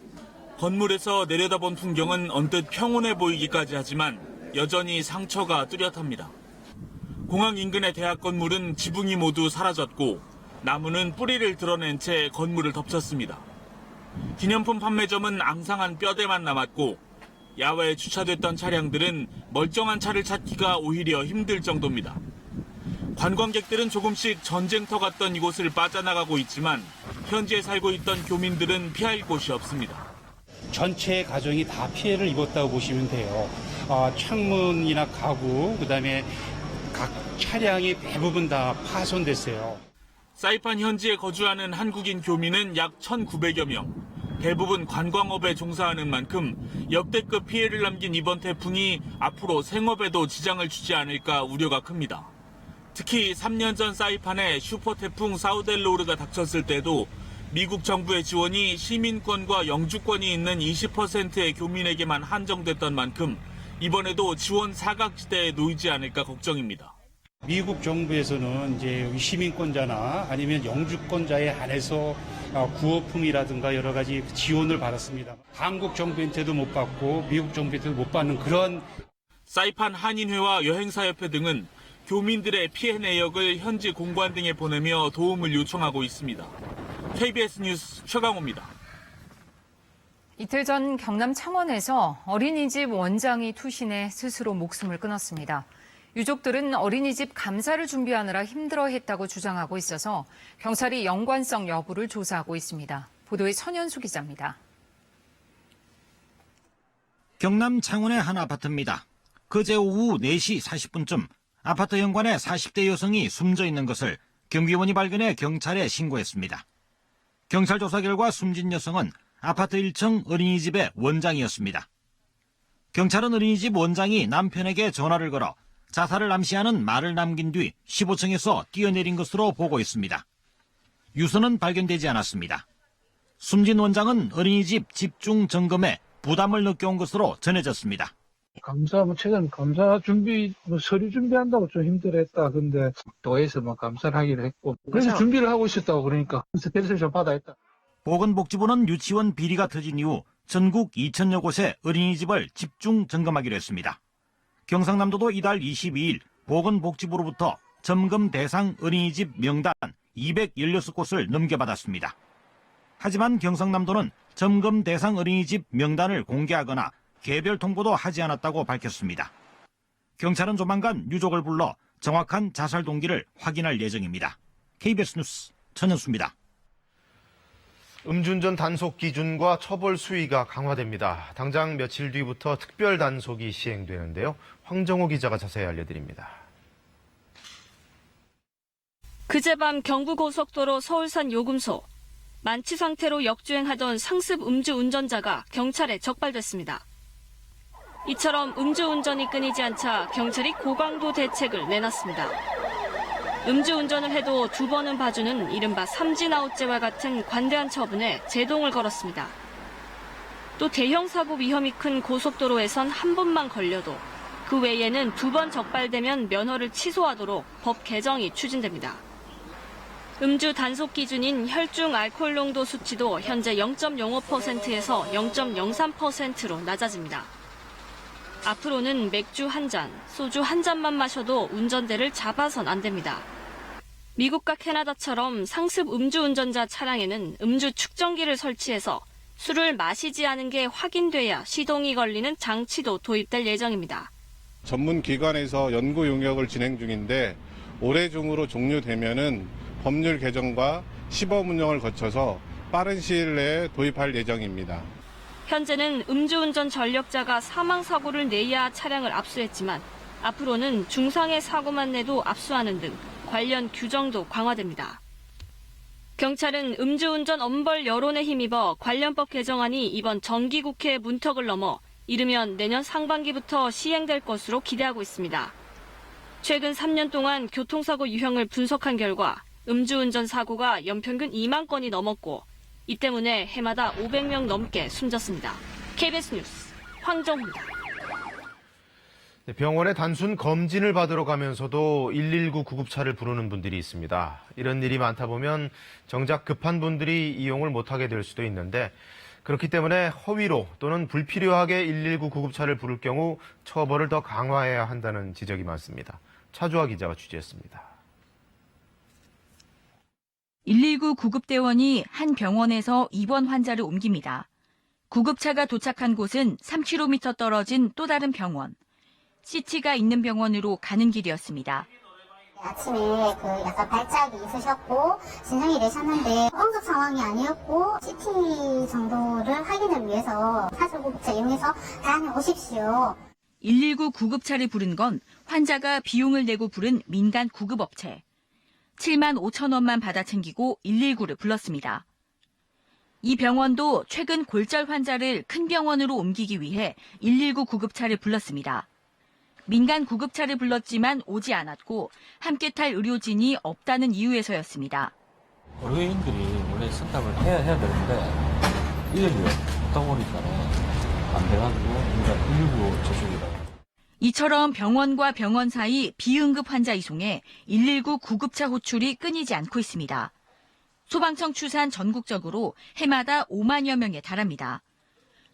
건물에서 내려다본 풍경은 언뜻 평온해 보이기까지 하지만 여전히 상처가 뚜렷합니다. 공항 인근의 대학 건물은 지붕이 모두 사라졌고 나무는 뿌리를 드러낸 채 건물을 덮쳤습니다. 기념품 판매점은 앙상한 뼈대만 남았고 야외에 주차됐던 차량들은 멀쩡한 차를 찾기가 오히려 힘들 정도입니다. 관광객들은 조금씩 전쟁터 같던 이곳을 빠져나가고 있지만 현지에 살고 있던 교민들은 피할 곳이 없습니다. 전체 가정이 다 피해를 입었다고 보시면 돼요. 창문이나 가구, 그다음에 각 차량이 대부분 다 파손됐어요. 사이판 현지에 거주하는 한국인 교민은 약 1,900여 명. 대부분 관광업에 종사하는 만큼 역대급 피해를 남긴 이번 태풍이 앞으로 생업에도 지장을 주지 않을까 우려가 큽니다. 특히 3년 전 사이판에 슈퍼태풍 사우델로르가 닥쳤을 때도 미국 정부의 지원이 시민권과 영주권이 있는 20%의 교민에게만 한정됐던 만큼 이번에도 지원 사각지대에 놓이지 않을까 걱정입니다. 미국 정부에서는 이제 시민권자나 아니면 영주권자에 한해서 구호품이라든가 여러 가지 지원을 받았습니다. 한국 정부한테도 못 받고 미국 정부한테도 못 받는 그런. 사이판 한인회와 여행사협회 등은 교민들의 피해 내역을 현지 공관 등에 보내며 도움을 요청하고 있습니다. KBS 뉴스 최강호입니다. 이틀 전 경남 창원에서 어린이집 원장이 투신해 스스로 목숨을 끊었습니다. 유족들은 어린이집 감사를 준비하느라 힘들어했다고 주장하고 있어서 경찰이 연관성 여부를 조사하고 있습니다. 보도에 천연수 기자입니다. 경남 창원의 한 아파트입니다. 그제 오후 4시 40분쯤 아파트 현관에 40대 여성이 숨져 있는 것을 경비원이 발견해 경찰에 신고했습니다. 경찰 조사 결과 숨진 여성은 아파트 1층 어린이집의 원장이었습니다. 경찰은 어린이집 원장이 남편에게 전화를 걸어 자살을 암시하는 말을 남긴 뒤 15층에서 뛰어내린 것으로 보고 있습니다. 유서는 발견되지 않았습니다. 숨진 원장은 어린이집 집중 점검에 부담을 느껴온 것으로 전해졌습니다. 감사, 최근 감사 준비, 서류 준비한다고 좀 힘들었다. 근데 도에서 감사를 하기로 했고. 그래서 준비를 하고 있었다고 그러니까. 스트레스를 좀 받아 했다. 보건복지부는 유치원 비리가 터진 이후 전국 2,000여 곳의 어린이집을 집중 점검하기로 했습니다. 경상남도도 이달 22일 보건복지부로부터 점검 대상 어린이집 명단 216곳을 넘겨받았습니다. 하지만 경상남도는 점검 대상 어린이집 명단을 공개하거나 개별 통보도 하지 않았다고 밝혔습니다. 경찰은 조만간 유족을 불러 정확한 자살 동기를 확인할 예정입니다. KBS 뉴스 천연수입니다. 음주운전 단속 기준과 처벌 수위가 강화됩니다. 당장 며칠 뒤부터 특별 단속이 시행되는데요. 황정호 기자가 자세히 알려드립니다. 그제밤 경부고속도로 서울산 요금소. 만취 상태로 역주행하던 상습 음주 운전자가 경찰에 적발됐습니다. 이처럼 음주운전이 끊이지 않자 경찰이 고강도 대책을 내놨습니다. 음주운전을 해도 2번은 봐주는 이른바 삼진아웃제와 같은 관대한 처분에 제동을 걸었습니다. 또 대형 사고 위험이 큰 고속도로에선 한 번만 걸려도 그 외에는 2번 적발되면 면허를 취소하도록 법 개정이 추진됩니다. 음주 단속 기준인 혈중 알코올 농도 수치도 현재 0.05%에서 0.03%로 낮아집니다. 앞으로는 맥주 한 잔, 소주 한 잔만 마셔도 운전대를 잡아선 안 됩니다. 미국과 캐나다처럼 상습 음주운전자 차량에는 음주 측정기를 설치해서 술을 마시지 않은 게 확인돼야 시동이 걸리는 장치도 도입될 예정입니다. 전문 기관에서 연구 용역을 진행 중인데 올해 중으로 종료되면은 법률 개정과 시범 운영을 거쳐서 빠른 시일 내에 도입할 예정입니다. 현재는 음주운전 전력자가 사망사고를 내야 차량을 압수했지만 앞으로는 중상의 사고만 내도 압수하는 등 관련 규정도 강화됩니다. 경찰은 음주운전 엄벌 여론에 힘입어 관련법 개정안이 이번 정기국회 문턱을 넘어 이르면 내년 상반기부터 시행될 것으로 기대하고 있습니다. 최근 3년 동안 교통사고 유형을 분석한 결과 음주운전 사고가 연평균 2만 건이 넘었고 이 때문에 해마다 500명 넘게 숨졌습니다. KBS 뉴스 황정호입니다. 병원에 단순 검진을 받으러 가면서도 119 구급차를 부르는 분들이 있습니다. 이런 일이 많다 보면 정작 급한 분들이 이용을 못하게 될 수도 있는데 그렇기 때문에 허위로 또는 불필요하게 119 구급차를 부를 경우 처벌을 더 강화해야 한다는 지적이 많습니다. 차주화 기자가 취재했습니다. 119 구급대원이 한 병원에서 입원 환자를 옮깁니다. 구급차가 도착한 곳은 3km 떨어진 또 다른 병원. CT가 있는 병원으로 가는 길이었습니다. 아침에 약간 발작이 있으셨고 진정이 되셨는데 응급 상황이 아니었고 CT 정도를 확인을 위해서 사주구급차 이용해서 다녀오십시오. 119 구급차를 부른 건 환자가 비용을 내고 부른 민간 구급업체. 7만 5천 원만 받아 챙기고 119를 불렀습니다. 이 병원도 최근 골절 환자를 큰 병원으로 옮기기 위해 119 구급차를 불렀습니다. 민간 구급차를 불렀지만 오지 않았고 함께 탈 의료진이 없다는 이유에서였습니다. 의료인들이 원래 선택을 해야 되는데 이름이 없다 보니까 안 돼가지고 우리가 119 저쪽이다. 이처럼 병원과 병원 사이 비응급 환자 이송에 119 구급차 호출이 끊이지 않고 있습니다. 소방청 추산 전국적으로 해마다 5만여 명에 달합니다.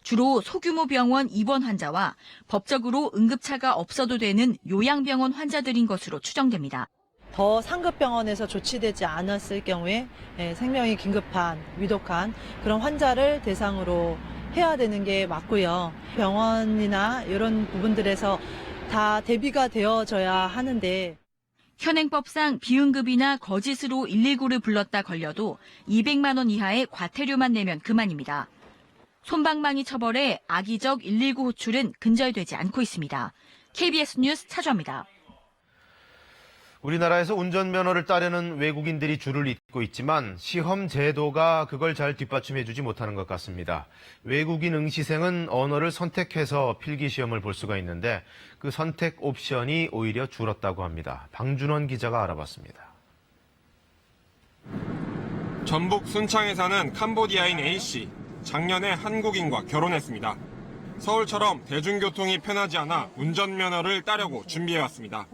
주로 소규모 병원 입원 환자와 법적으로 응급차가 없어도 되는 요양병원 환자들인 것으로 추정됩니다. 더 상급 병원에서 조치되지 않았을 경우에 생명이 긴급한, 위독한 그런 환자를 대상으로 해야 되는 게 맞고요. 병원이나 이런 부분들에서 다 대비가 되어져야 하는데 현행법상 비응급이나 거짓으로 119를 불렀다 걸려도 200만 원 이하의 과태료만 내면 그만입니다. 솜방망이 처벌에 악의적 119 호출은 근절되지 않고 있습니다. KBS 뉴스 차주입니다. 우리나라에서 운전면허를 따려는 외국인들이 줄을 잇고 있지만 시험 제도가 그걸 잘 뒷받침해주지 못하는 것 같습니다. 외국인 응시생은 언어를 선택해서 필기시험을 볼 수가 있는데 그 선택 옵션이 오히려 줄었다고 합니다. 방준원 기자가 알아봤습니다. 전북 순창에 사는 캄보디아인 A씨. 작년에 한국인과 결혼했습니다. 서울처럼 대중교통이 편하지 않아 운전면허를 따려고 준비해왔습니다.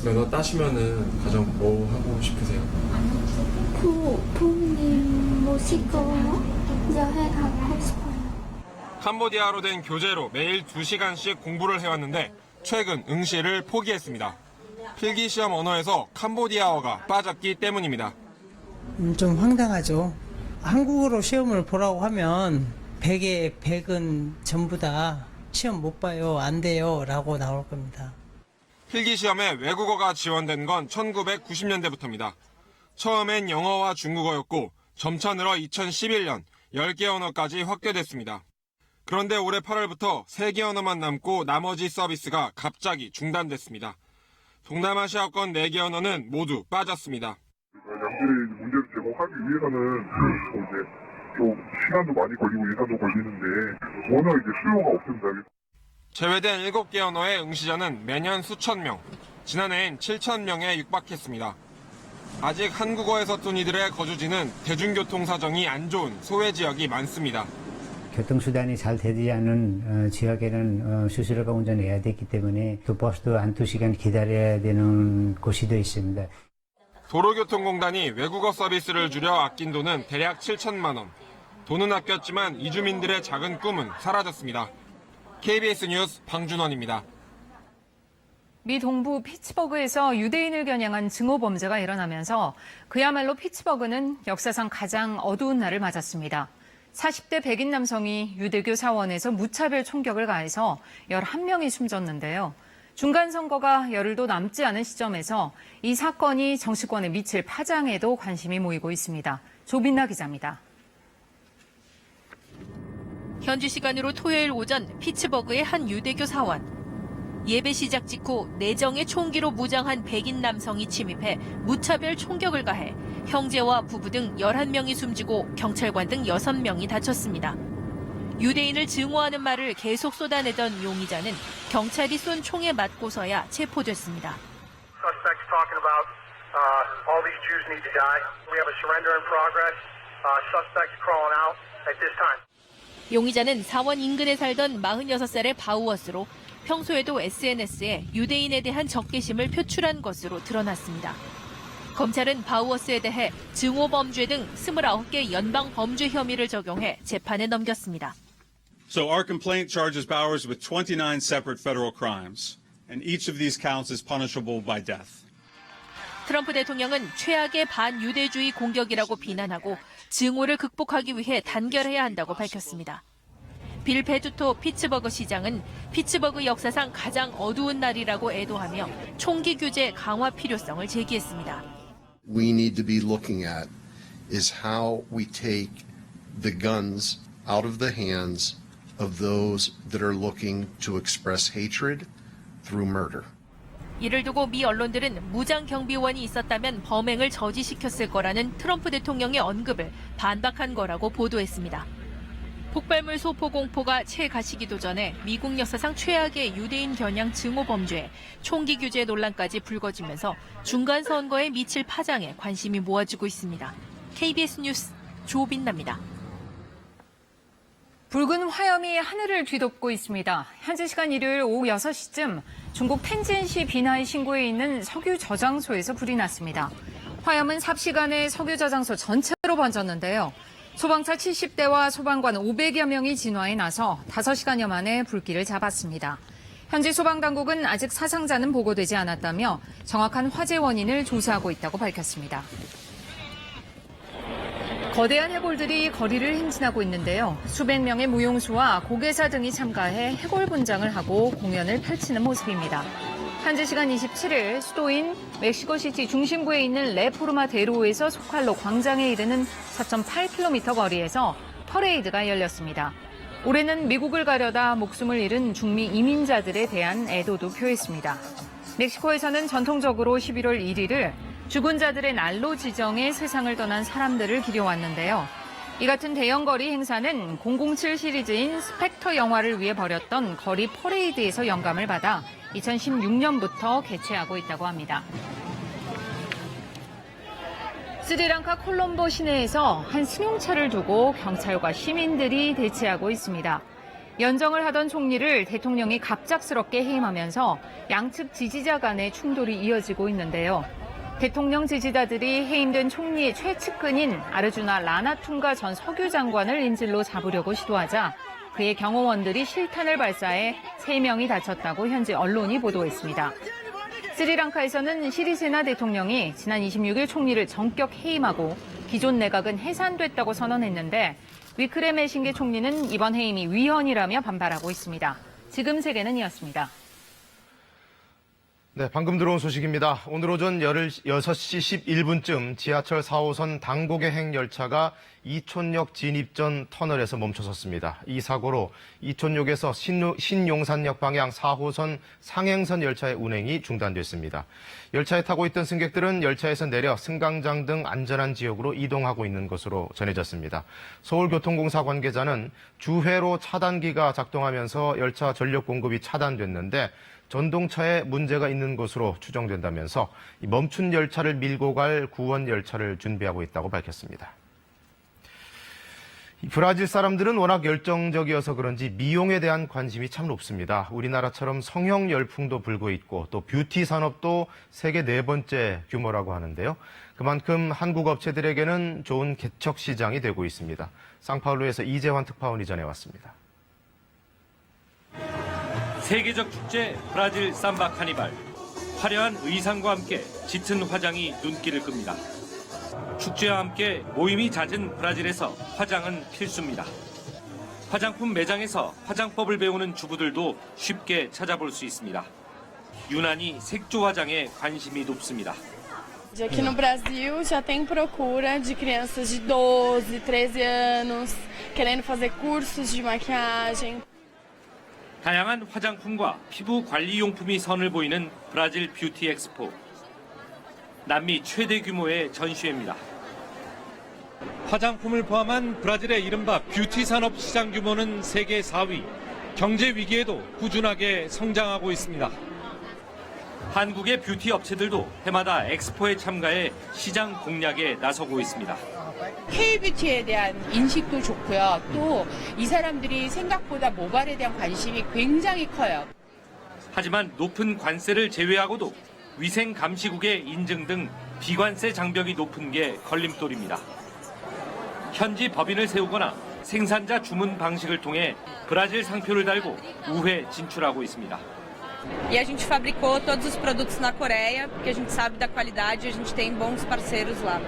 면허 따시면은 가장 뭐 하고 싶으세요? 부모님 모시고 여행하고 싶어요. 캄보디아로 된 교재로 매일 2시간씩 공부를 해왔는데 최근 응시를 포기했습니다. 필기시험 언어에서 캄보디아어가 빠졌기 때문입니다. 좀 황당하죠. 한국어로 시험을 보라고 하면 100에 100은 전부 다 시험 못 봐요, 안 돼요 라고 나올 겁니다. 필기시험에 외국어가 지원된 건 1990년대부터입니다. 처음엔 영어와 중국어였고 점차 늘어 2011년 10개 언어까지 확대됐습니다. 그런데 올해 8월부터 3개 언어만 남고 나머지 서비스가 갑자기 중단됐습니다. 동남아시아권 4개 언어는 모두 빠졌습니다. 연필의 문제를 제공하기 위해서 위해서는 이제 좀 시간도 많이 걸리고 예산도 걸리는데 워낙 이제 수요가 없습니다. 제외된 7개 언어의 응시자는 매년 수천 명, 지난해엔 7천 명에 육박했습니다. 아직 한국어에 서툰 이들의 거주지는 대중교통 사정이 안 좋은 소외 지역이 많습니다. 교통수단이 잘 되지 않은 지역에는 수시로가 운전해야 되기 때문에 또 버스도 한두 시간 기다려야 되는 곳이 더 있습니다. 도로교통공단이 외국어 서비스를 줄여 아낀 돈은 대략 7천만 원. 돈은 아꼈지만 이주민들의 작은 꿈은 사라졌습니다. KBS 뉴스 방준원입니다. 미 동부 피츠버그에서 유대인을 겨냥한 증오 범죄가 일어나면서 그야말로 피츠버그는 역사상 가장 어두운 날을 맞았습니다. 40대 백인 남성이 유대교 사원에서 무차별 총격을 가해서 11명이 숨졌는데요. 중간선거가 열흘도 남지 않은 시점에서 이 사건이 정치권에 미칠 파장에도 관심이 모이고 있습니다. 조빈나 기자입니다. 현지 시간으로 토요일 오전 피츠버그의 한 유대교 사원. 예배 시작 직후 내정에 총기로 무장한 백인 남성이 침입해 무차별 총격을 가해 형제와 부부 등 11명이 숨지고 경찰관 등 6명이 다쳤습니다. 유대인을 증오하는 말을 계속 쏟아내던 용의자는 경찰이 쏜 총에 맞고서야 체포됐습니다. 용의자는 사원 인근에 살던 46살의 바우어스로 평소에도 SNS에 유대인에 대한 적개심을 표출한 것으로 드러났습니다. 검찰은 바우어스에 대해 증오범죄 등 29개 연방 범죄 혐의를 적용해 재판에 넘겼습니다. So our complaint charges Bowers with 29 separate federal crimes, and each of these counts is punishable by death. 트럼프 대통령은 최악의 반유대주의 공격이라고 비난하고 증오를 극복하기 위해 단결해야 한다고 밝혔습니다. 빌 페두토 피츠버그 시장은 피츠버그 역사상 가장 어두운 날이라고 애도하며 총기 규제 강화 필요성을 제기했습니다. We need to be looking at is how we take the guns out of the hands of those that are looking to express hatred through murder. 이를 두고 미 언론들은 무장 경비원이 있었다면 범행을 저지시켰을 거라는 트럼프 대통령의 언급을 반박한 거라고 보도했습니다. 폭발물 소포 공포가 채 가시기도 전에 미국 역사상 최악의 유대인 겨냥 증오 범죄, 총기 규제 논란까지 불거지면서 중간 선거에 미칠 파장에 관심이 모아지고 있습니다. KBS 뉴스 조빈나입니다. 붉은 화염이 하늘을 뒤덮고 있습니다. 현지 시간 일요일 오후 6시쯤 중국 텐진시 비나이 신고에 있는 석유 저장소에서 불이 났습니다. 화염은 삽시간에 석유 저장소 전체로 번졌는데요. 소방차 70대와 소방관 500여 명이 진화에 나서 5시간여 만에 불길을 잡았습니다. 현지 소방당국은 아직 사상자는 보고되지 않았다며 정확한 화재 원인을 조사하고 있다고 밝혔습니다. 거대한 해골들이 거리를 행진하고 있는데요. 수백 명의 무용수와 고개사 등이 참가해 해골 분장을 하고 공연을 펼치는 모습입니다. 현지 시간 27일 수도인 멕시코시티 중심부에 있는 레포르마 대로에서 소칼로 광장에 이르는 4.8km 거리에서 퍼레이드가 열렸습니다. 올해는 미국을 가려다 목숨을 잃은 중미 이민자들에 대한 애도도 표했습니다. 멕시코에서는 전통적으로 11월 1일을 죽은 자들의 날로 지정해 세상을 떠난 사람들을 기려왔는데요. 이 같은 대형 거리 행사는 007 시리즈인 스펙터 영화를 위해 벌였던 거리 퍼레이드에서 영감을 받아 2016년부터 개최하고 있다고 합니다. 스리랑카 콜롬보 시내에서 한 승용차를 두고 경찰과 시민들이 대치하고 있습니다. 연정을 하던 총리를 대통령이 갑작스럽게 해임하면서 양측 지지자 간의 충돌이 이어지고 있는데요. 대통령 지지자들이 해임된 총리의 최측근인 아르주나 라나퉁가 전 석유 장관을 인질로 잡으려고 시도하자 그의 경호원들이 실탄을 발사해 3명이 다쳤다고 현지 언론이 보도했습니다. 스리랑카에서는 시리세나 대통령이 지난 26일 총리를 전격 해임하고 기존 내각은 해산됐다고 선언했는데 위크레메신게 총리는 이번 해임이 위헌이라며 반발하고 있습니다. 지금 세계는 이었습니다. 네, 방금 들어온 소식입니다. 오늘 오전 6시 11분쯤 지하철 4호선 당곡의 열차가 이촌역 진입 전 터널에서 멈춰섰습니다. 이 사고로 이촌역에서 신용산역 방향 4호선 상행선 열차의 운행이 중단됐습니다. 열차에 타고 있던 승객들은 열차에서 내려 승강장 등 안전한 지역으로 이동하고 있는 것으로 전해졌습니다. 서울교통공사 관계자는 주회로 차단기가 작동하면서 열차 전력 공급이 차단됐는데 전동차에 문제가 있는 것으로 추정된다면서 멈춘 열차를 밀고 갈 구원 열차를 준비하고 있다고 밝혔습니다. 브라질 사람들은 워낙 열정적이어서 그런지 미용에 대한 관심이 참 높습니다. 우리나라처럼 성형 열풍도 불고 있고 또 뷰티 산업도 세계 4번째 규모라고 하는데요. 그만큼 한국 업체들에게는 좋은 개척 시장이 되고 있습니다. 상파울루에서 이재환 특파원이 전해왔습니다. 세계적 축제 브라질 삼바 카니발. 화려한 의상과 함께 짙은 화장이 눈길을 끕니다. 축제와 함께 모임이 잦은 브라질에서 화장은 필수입니다. 화장품 매장에서 화장법을 배우는 주부들도 쉽게 찾아볼 수 있습니다. 유난히 색조 화장에 관심이 높습니다. Aqui no Brasil já tem procura de crianças de 12, 13 anos querendo fazer cursos de maquiagem. 다양한 화장품과 피부 관리용품이 선을 보이는 브라질 뷰티 엑스포. 남미 최대 규모의 전시회입니다. 화장품을 포함한 브라질의 이른바 뷰티 산업 시장 규모는 세계 4위. 경제 위기에도 꾸준하게 성장하고 있습니다. 한국의 뷰티 업체들도 해마다 엑스포에 참가해 시장 공략에 나서고 있습니다. K-뷰티에 대한 인식도 좋고요. 또 이 사람들이 생각보다 모발에 대한 관심이 굉장히 커요. 하지만 높은 관세를 제외하고도 위생 감시국의 인증 등 비관세 장벽이 높은 게 걸림돌입니다. 현지 법인을 세우거나 생산자 주문 방식을 통해 브라질 상표를 달고 우회 진출하고 있습니다. E a gente fabricou todos os produtos na Coreia, porque a gente sabe da qualidade e a gente tem bons parceiros lá.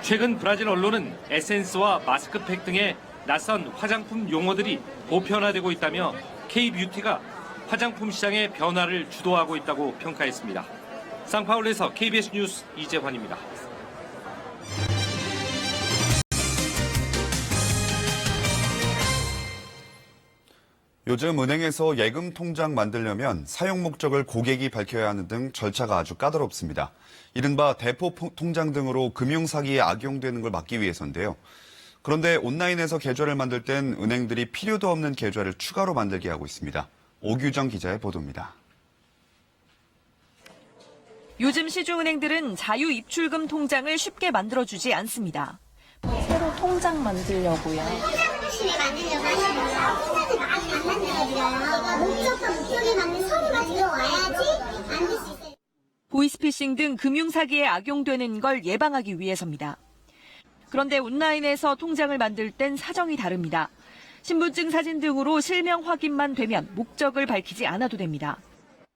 최근 브라질 언론은 에센스와 마스크팩 등의 낯선 화장품 용어들이 보편화되고 있다며 K-뷰티가 화장품 시장의 변화를 주도하고 있다고 평가했습니다. 상파울루에서 KBS 뉴스 이재환입니다. 요즘 은행에서 예금 통장 만들려면 사용 목적을 고객이 밝혀야 하는 등 절차가 아주 까다롭습니다. 이른바 대포 통장 등으로 금융사기에 악용되는 걸 막기 위해서인데요. 그런데 온라인에서 계좌를 만들 땐 은행들이 필요도 없는 계좌를 추가로 만들게 하고 있습니다. 오규정 기자의 보도입니다. 요즘 시중은행들은 자유 입출금 통장을 쉽게 만들어주지 않습니다. 새로 통장 만들려고요. 통장을 만들려고 하시면 통장을 안 만들어드려요. 목적과 목적에 맞는 서류가 들어와야지 만들 수 있어요. 보이스피싱 등 금융사기에 악용되는 걸 예방하기 위해서입니다. 그런데 온라인에서 통장을 만들 땐 사정이 다릅니다. 신분증 사진 등으로 실명 확인만 되면 목적을 밝히지 않아도 됩니다.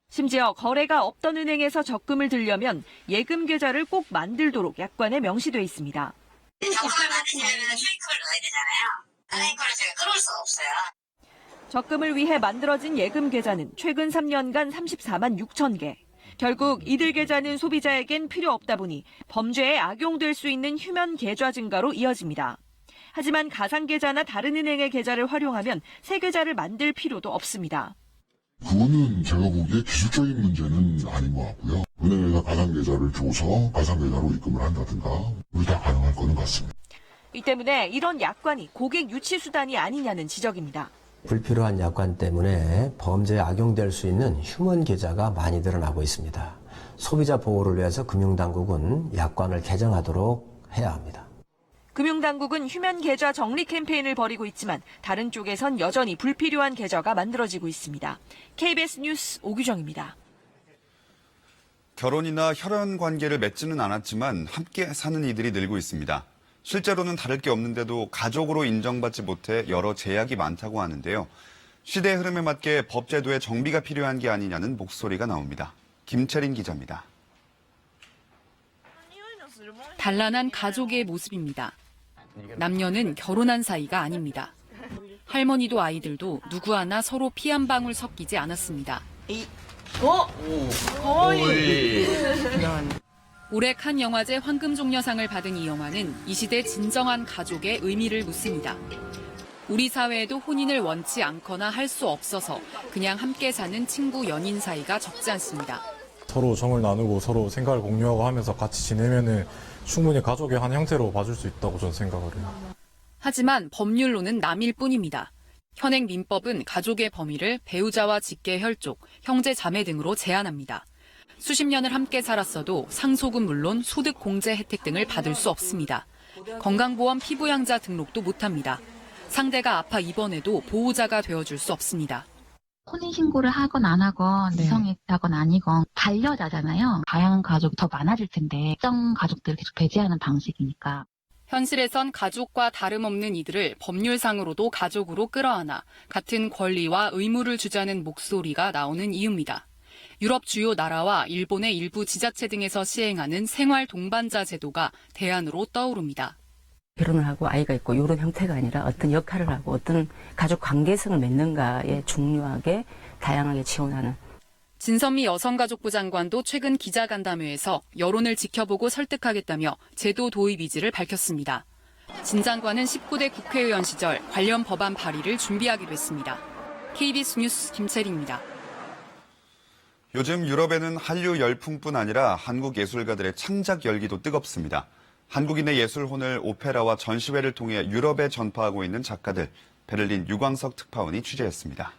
심지어 거래가 없던 은행에서 적금을 들려면 예금 계좌를 꼭 만들도록 약관에 명시돼 있습니다. 적금을 받으려면 수익금을 넣어야 되잖아요. 은행권을 제가 끊을 수 없어요. 적금을 위해 만들어진 예금 계좌는 최근 3년간 34만 6천 개. 결국 이들 계좌는 소비자에겐 필요 없다 보니 범죄에 악용될 수 있는 휴면 계좌 증가로 이어집니다. 하지만 가상 계좌나 다른 은행의 계좌를 활용하면 새 계좌를 만들 필요도 없습니다. 그거는 제가 보기에 기술적인 문제는 아닌 것 같고요. 은행에서 가상계좌를 줘서 가상계좌로 입금을 한다든가 우리 다 가능할 거는 같습니다. 이 때문에 이런 약관이 고객 유치 수단이 아니냐는 지적입니다. 불필요한 약관 때문에 범죄에 악용될 수 있는 휴먼 계좌가 많이 드러나고 있습니다. 소비자 보호를 위해서 금융당국은 약관을 개정하도록 해야 합니다. 금융당국은 휴면 계좌 정리 캠페인을 벌이고 있지만 다른 쪽에선 여전히 불필요한 계좌가 만들어지고 있습니다. KBS 뉴스 오규정입니다. 결혼이나 혈연 관계를 맺지는 않았지만 함께 사는 이들이 늘고 있습니다. 실제로는 다를 게 없는데도 가족으로 인정받지 못해 여러 제약이 많다고 하는데요. 시대의 흐름에 맞게 법제도에 정비가 필요한 게 아니냐는 목소리가 나옵니다. 김채린 기자입니다. 단란한 가족의 모습입니다. 남녀는 결혼한 사이가 아닙니다. 할머니도 아이들도 누구 하나 서로 피 한 방울 섞이지 않았습니다. 거의. 올해 칸 영화제 황금종려상을 받은 이 영화는 이 시대 진정한 가족의 의미를 묻습니다. 우리 사회에도 혼인을 원치 않거나 할 수 없어서 그냥 함께 사는 친구 연인 사이가 적지 않습니다. 서로 정을 나누고 서로 생각을 공유하고 하면서 같이 지내면은 충분히 가족의 한 형태로 봐줄 수 있다고 저는 생각을 해요. 하지만 법률로는 남일 뿐입니다. 현행 민법은 가족의 범위를 배우자와 직계 혈족, 형제 자매 등으로 제한합니다. 수십 년을 함께 살았어도 상속은 물론 소득 공제 혜택 등을 받을 수 없습니다. 건강보험 피부양자 등록도 못합니다. 상대가 아파 입원해도 보호자가 되어줄 수 없습니다. 혼인신고를 하건 안 하건 이성애자건 아니건 반려자잖아요. 다양한 가족이 더 많아질 텐데 특정 가족들을 계속 배제하는 방식이니까. 현실에선 가족과 다름없는 이들을 법률상으로도 가족으로 끌어안아 같은 권리와 의무를 주자는 목소리가 나오는 이유입니다. 유럽 주요 나라와 일본의 일부 지자체 등에서 시행하는 생활 동반자 제도가 대안으로 떠오릅니다. 결혼을 하고 아이가 있고 이런 형태가 아니라 어떤 역할을 하고 어떤 가족 관계성을 맺는가에 중요하게 다양하게 지원하는. 진선미 여성가족부 장관도 최근 기자간담회에서 여론을 지켜보고 설득하겠다며 제도 도입 의지를 밝혔습니다. 진 장관은 19대 국회의원 시절 관련 법안 발의를 준비하기로 했습니다. KBS 뉴스 김채리입니다. 요즘 유럽에는 한류 열풍뿐 아니라 한국 예술가들의 창작 열기도 뜨겁습니다. 한국인의 예술혼을 오페라와 전시회를 통해 유럽에 전파하고 있는 작가들, 베를린 유광석 특파원이 취재했습니다.